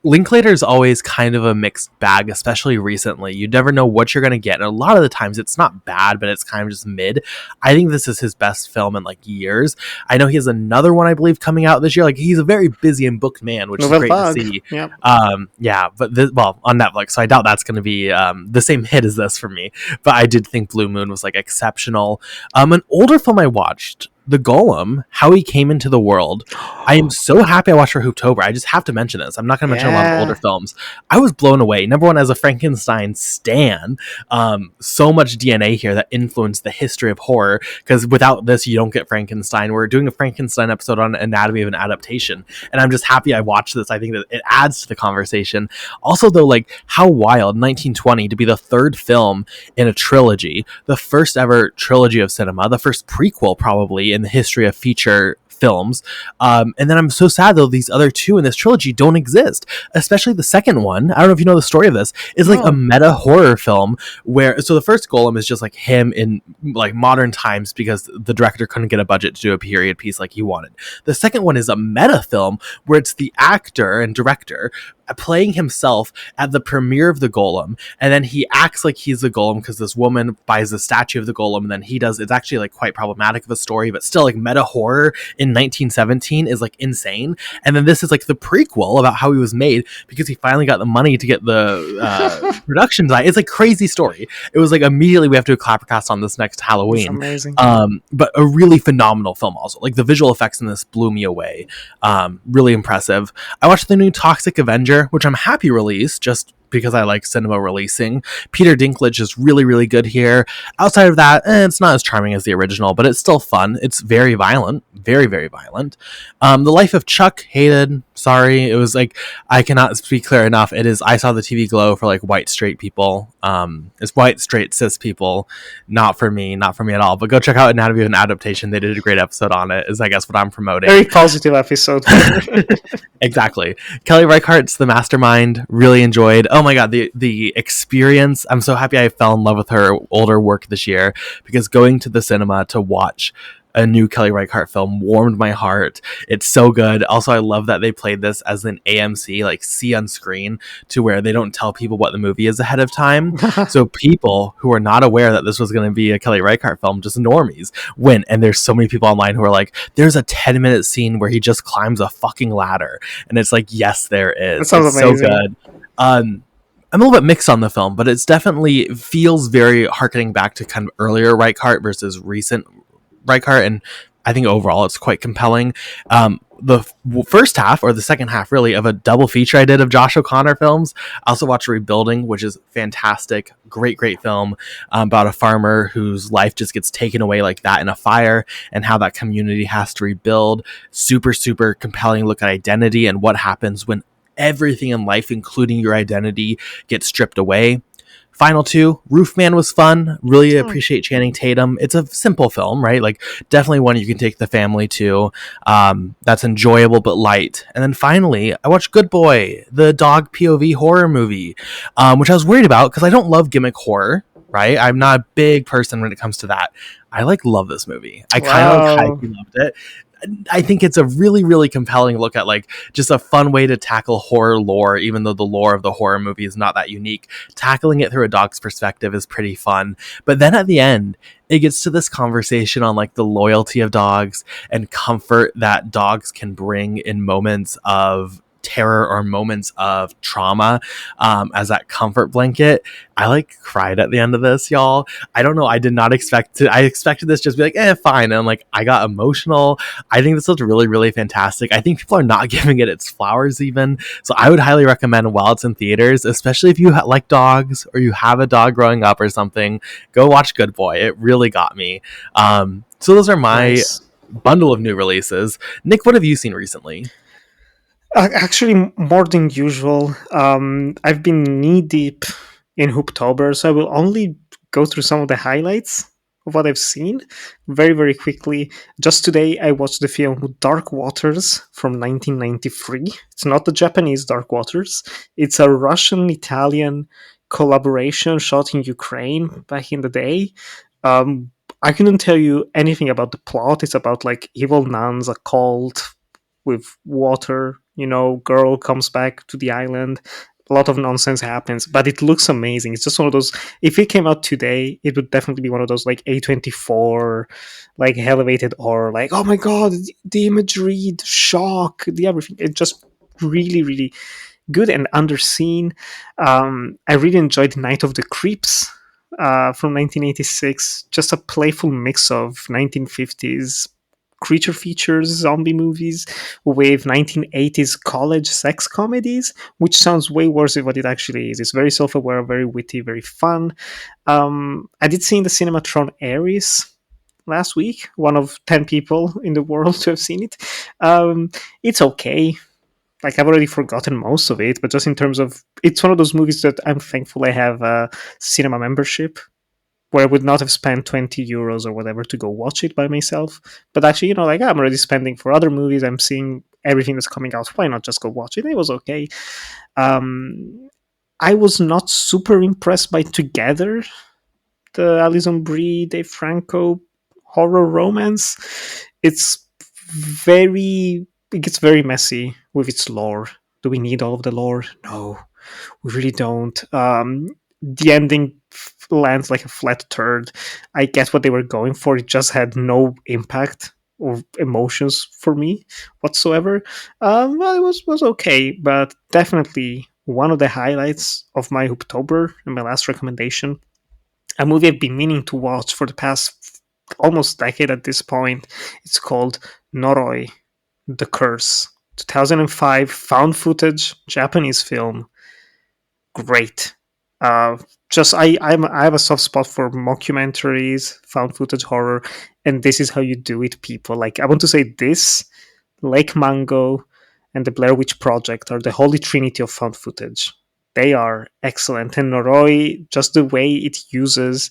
Linklater is always kind of a mixed bag, especially recently. You never know what you're going to get. And a lot of the times it's not bad, but it's kind of just mid. I think this is his best film in like years. I know he has another one, I believe, coming out this year. Like he's a very busy and booked man, which is great to see. Yep. Yeah, but on Netflix. So I doubt that's going to be the same hit as this for me. But I did think Blue Moon was like exceptional. An older film I watched, The Golem, How He Came Into the World. I am so happy I watched for Hooktober. I just have to mention this. I'm not going to mention a lot of older films. I was blown away. Number one, as a Frankenstein stan, so much DNA here that influenced the history of horror, because without this, you don't get Frankenstein. We're doing a Frankenstein episode on Anatomy of an Adaptation, and I'm just happy I watched this. I think that it adds to the conversation. Also, though, like, how wild 1920 to be the third film in a trilogy, the first ever trilogy of cinema, the first prequel probably in the history of feature films. And then I'm so sad though these other two in this trilogy don't exist, especially the second one. I don't know if you know the story of this. It's like a meta horror film where, so the first Golem is just like him in like modern times because the director couldn't get a budget to do a period piece like he wanted. The second one is a meta film where it's the actor and director playing himself at the premiere of the Golem, and then he acts like he's the Golem because this woman buys the statue of the Golem, and then he does. It's actually like quite problematic of a story, but still like meta horror in 1917 is like insane. And then this is like the prequel about how he was made because he finally got the money to get the production design. It's like crazy story. It was like immediately we have to do a ClapperCast on this next Halloween. That's amazing. But a really phenomenal film also. Like the visual effects in this blew me away. Really impressive. I watched the new Toxic Avenger, which I'm happy released just because I like cinema releasing. Peter Dinklage is really, really good here. Outside of that, it's not as charming as the original, but it's still fun. It's very violent. Very, very violent. The Life of Chuck, hated. Sorry. It was like, I cannot speak clear enough. It is, I saw the TV glow for like white straight people. It's white straight cis people. Not for me at all. But go check out Anatomy of an Adaptation. They did a great episode on it, is I guess what I'm promoting. Very positive episode. Exactly. Kelly Reichardt's The Mastermind. Really enjoyed. Oh my god, the experience. I'm so happy I fell in love with her older work this year, because going to the cinema to watch a new Kelly Reichardt film warmed my heart. It's so good. Also, I love that they played this as an AMC, like see on screen, to where they don't tell people what the movie is ahead of time. So people who are not aware that this was going to be a Kelly Reichardt film, just normies, went. And there's so many people online who are like, there's a 10-minute scene where he just climbs a fucking ladder. And it's like, yes, there That is. sounds It's so amazing. good. I'm a little bit mixed on the film, but it's definitely feels very harkening back to kind of earlier Reichardt versus recent Reichardt, and I think overall it's quite compelling. The first half, or the second half really, of a double feature I did of Josh O'Connor films. I also watched Rebuilding, which is fantastic. Great film about a farmer whose life just gets taken away like that in a fire, and how that community has to rebuild. Super compelling look at identity and what happens when everything in life, including your identity, gets stripped away. Final two, Roofman was fun. Really appreciate Channing Tatum. It's a simple film, right? Like, definitely one you can take the family to. That's enjoyable but light. And then finally, I watched Good Boy, the dog POV horror movie, which I was worried about because I don't love gimmick horror, right? I'm not a big person when it comes to that. I love this movie. I kind of Wow. loved it. I think it's a really compelling look at like just a fun way to tackle horror lore, even though the lore of the horror movie is not that unique. Tackling it through a dog's perspective is pretty fun. But then at the end, it gets to this conversation on like the loyalty of dogs and comfort that dogs can bring in moments of terror or moments of trauma, as that comfort blanket. I like cried at the end of this, y'all. I don't know. I did not expect to. I expected this just to be like, fine. And I'm like, I got emotional. I think this looked really fantastic. I think people are not giving it its flowers even. So I would highly recommend while it's in theaters, especially if you like dogs or you have a dog growing up or something, go watch Good Boy. It really got me. So those are my Nice. bundle of new releases. Nick, what have you seen recently? Actually, more than usual. I've been knee deep in Hooptober, so I will only go through some of the highlights of what I've seen very quickly. Just today, I watched the film Dark Waters from 1993. It's not the Japanese Dark Waters, it's a Russian Italian collaboration shot in Ukraine back in the day. I couldn't tell you anything about the plot. It's about like evil nuns, a cult, with water. Girl comes back to the island. A lot of nonsense happens, but it looks amazing. It's just one of those. If it came out today, it would definitely be one of those like A24, like elevated horror. Like, oh my god, the imagery, the shock, the everything. It's just really good and underseen. I really enjoyed Night of the Creeps from 1986. Just a playful mix of 1950s creature features zombie movies with 1980s college sex comedies, which sounds way worse than what it actually is. It's very self-aware, very witty, very fun. I did see in the Cinematron Aries last week, one of 10 people in the world to have seen it. It's okay. Like, I've already forgotten most of it, but just in terms of, it's one of those movies that I'm thankful I have a cinema membership, where I would not have spent 20 euros or whatever to go watch it by myself. But actually, like, I'm already spending for other movies. I'm seeing everything that's coming out. Why not just go watch it? It was okay. I was not super impressed by Together, the Alison Brie, Dave Franco horror romance. It's it gets very messy with its lore. Do we need all of the lore? No, we really don't. The ending lands like a flat turd. I get what they were going for. It just had no impact or emotions for me whatsoever. Well, it was okay, but definitely one of the highlights of my October and my last recommendation. A movie I've been meaning to watch for the past almost decade at this point. It's called Noroi, The Curse. 2005 found footage Japanese film. Great. Uh, just I have a soft spot for mockumentaries, found footage horror, and this is how you do it, people. Like, I want to say this, Lake Mango, and the Blair Witch Project are the holy trinity of found footage. They are excellent, and Noroi, just the way it uses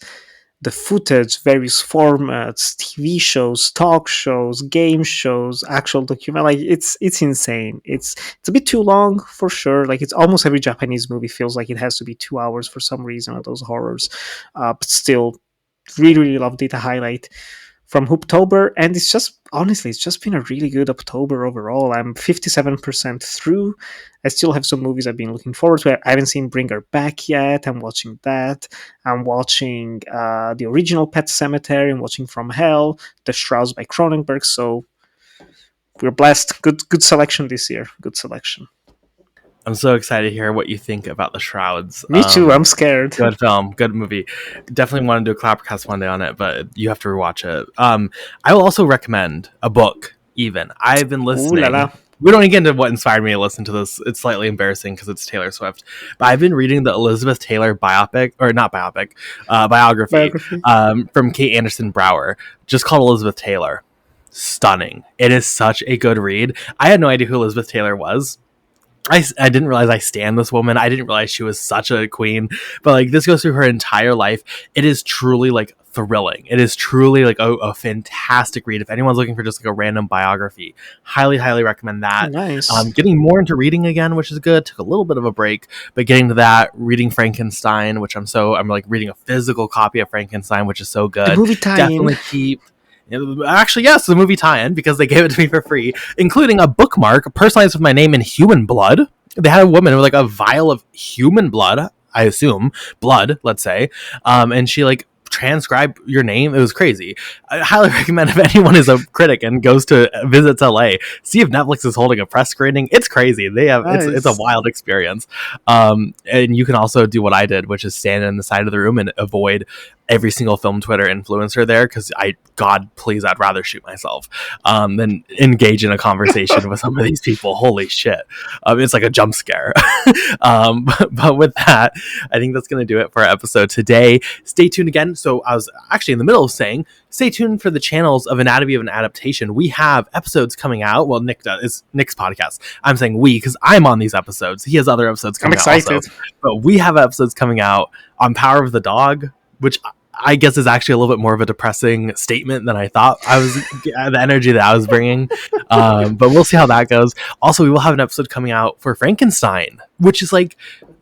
the footage, various formats, TV shows, talk shows, game shows, actual document. Like, it's insane. It's a bit too long for sure. Like, it's almost every Japanese movie feels like it has to be 2 hours for some reason of those horrors. But still, really loved it. A highlight from Hooptober, and it's just honestly, it's just been a really good October overall. I'm 57% through. I still have some movies I've been looking forward to. I haven't seen Bring Her Back yet. I'm watching that. I'm watching the original Pet Sematary. I'm watching From Hell, The Shrouds by Cronenberg. So we're blessed. Good selection this year. Good selection. I'm so excited to hear what you think about The Shrouds. Me too. I'm scared. Good film, good movie. Definitely want to do a ClapperCast one day on it, but you have to rewatch it. I will also recommend a book. Even I've been listening. Ooh la la. We don't get into what inspired me to listen to this. It's slightly embarrassing because it's Taylor Swift. But I've been reading the Elizabeth Taylor biography from Kate Anderson Brower, just called Elizabeth Taylor. Stunning. It is such a good read. I had no idea who Elizabeth Taylor was. I didn't realize I stand this woman. I didn't realize she was such a queen. But like, this goes through her entire life. It is truly like thrilling. It is truly like a fantastic read. If anyone's looking for just like a random biography, highly recommend that. Nice. Getting more into reading again, which is good. Took a little bit of a break, but getting to that, reading Frankenstein, which I'm like reading a physical copy of Frankenstein, which is so good. The movie tie-in. Definitely keep. Actually, yes, the movie tie-in, because they gave it to me for free, including a bookmark personalized with my name in human blood. They had a woman with like a vial of human blood, I assume, blood, let's say, and she like transcribed your name. It was crazy. I highly recommend, if anyone is a critic and goes to visits LA, see if Netflix is holding a press screening. It's crazy. They have Nice. it's a wild experience. And you can also do what I did, which is stand in the side of the room and avoid every single film Twitter influencer there, because God please, I'd rather shoot myself than engage in a conversation with some of these people. Holy shit. It's like a jump scare. But with that, I think that's going to do it for our episode today. Stay tuned again. So I was actually in the middle of saying, stay tuned for the channels of Anatomy of an Adaptation. We have episodes coming out. Well, Nick does. It's Nick's podcast. I'm saying we, because I'm on these episodes. He has other episodes coming out. I'm excited. Also. But we have episodes coming out on Power of the Dog, which I guess is actually a little bit more of a depressing statement than I thought I was, the energy that I was bringing. But we'll see how that goes. Also, we will have an episode coming out for Frankenstein, which is like,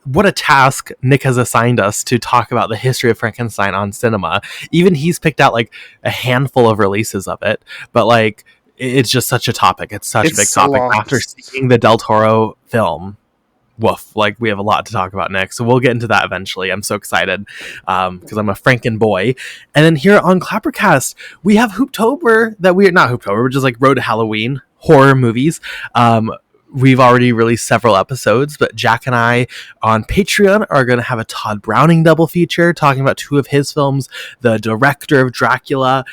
what a task Nick has assigned us to talk about the history of Frankenstein on cinema. Even he's picked out like a handful of releases of it, but like, it's just such a topic. It's such a big topic. After seeing the Del Toro film, woof, like we have a lot to talk about next, so we'll get into that eventually. I'm so excited because I'm a Franken boy. And then here on ClapperCast, we have Hooptober, that we're not Hooptober, we're just like Road to Halloween horror movies. We've already released several episodes, but Jack and I on Patreon are going to have a Todd Browning double feature talking about two of his films, the director of Dracula,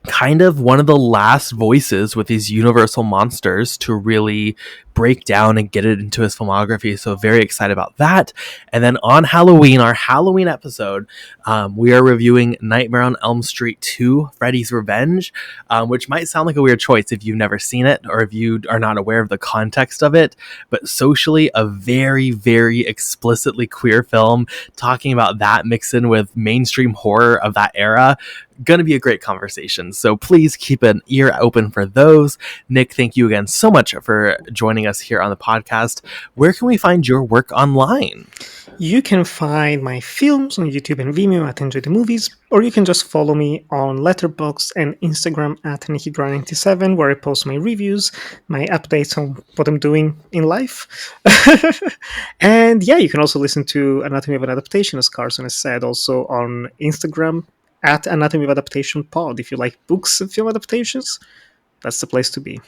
kind of one of the last voices with these Universal monsters to really break down and get it into his filmography. So very excited about that. And then on Halloween, our Halloween episode, we are reviewing Nightmare on Elm Street 2, Freddy's Revenge, which might sound like a weird choice if you've never seen it or if you are not aware of the context of it, but socially a very explicitly queer film, talking about that mixed in with mainstream horror of that era. Going to be a great conversation. So please keep an ear open for those. Nick, thank you again so much for joining us here on the podcast. Where can we find your work online? You can find my films on YouTube and Vimeo at Enjoy the Movies, or you can just follow me on Letterboxd and Instagram at NikkiGrind97, where I post my reviews, my updates on what I'm doing in life. And yeah, you can also listen to Anatomy of an Adaptation, as Carson has said, also on Instagram at Anatomy of Adaptation Pod. If you like books and film adaptations, that's the place to be.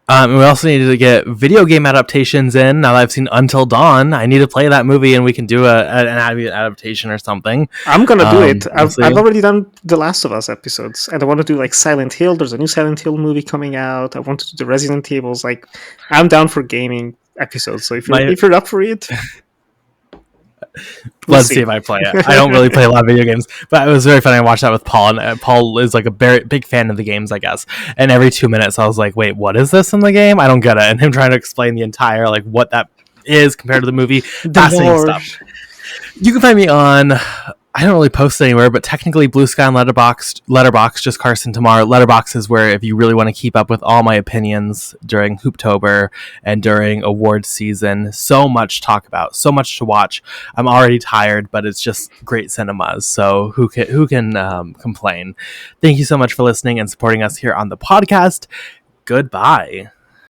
We also need to get video game adaptations in. Now that I've seen Until Dawn, I need to play that movie and we can do an adaptation or something. I'm going to do it. I've already done The Last of Us episodes, and I want to do like Silent Hill. There's a new Silent Hill movie coming out. I want to do the Resident Evils. Like, I'm down for gaming episodes. So if you're up for it... Let's see if I play it. I don't really play a lot of video games, but it was very funny. I watched that with Paul, and Paul is like a very big fan of the games, I guess. And every 2 minutes, I was like, "Wait, what is this in the game? I don't get it." And him trying to explain the entire like what that is compared to the movie. Fascinating stuff. You can find me on I don't really post anywhere, but technically Blue Sky and Letterbox, just Carson Timar. Letterbox is where if you really want to keep up with all my opinions during Hooptober and during award season. So much to talk about, so much to watch. I'm already tired, but it's just great cinemas. So who can complain? Thank you so much for listening and supporting us here on the podcast. Goodbye.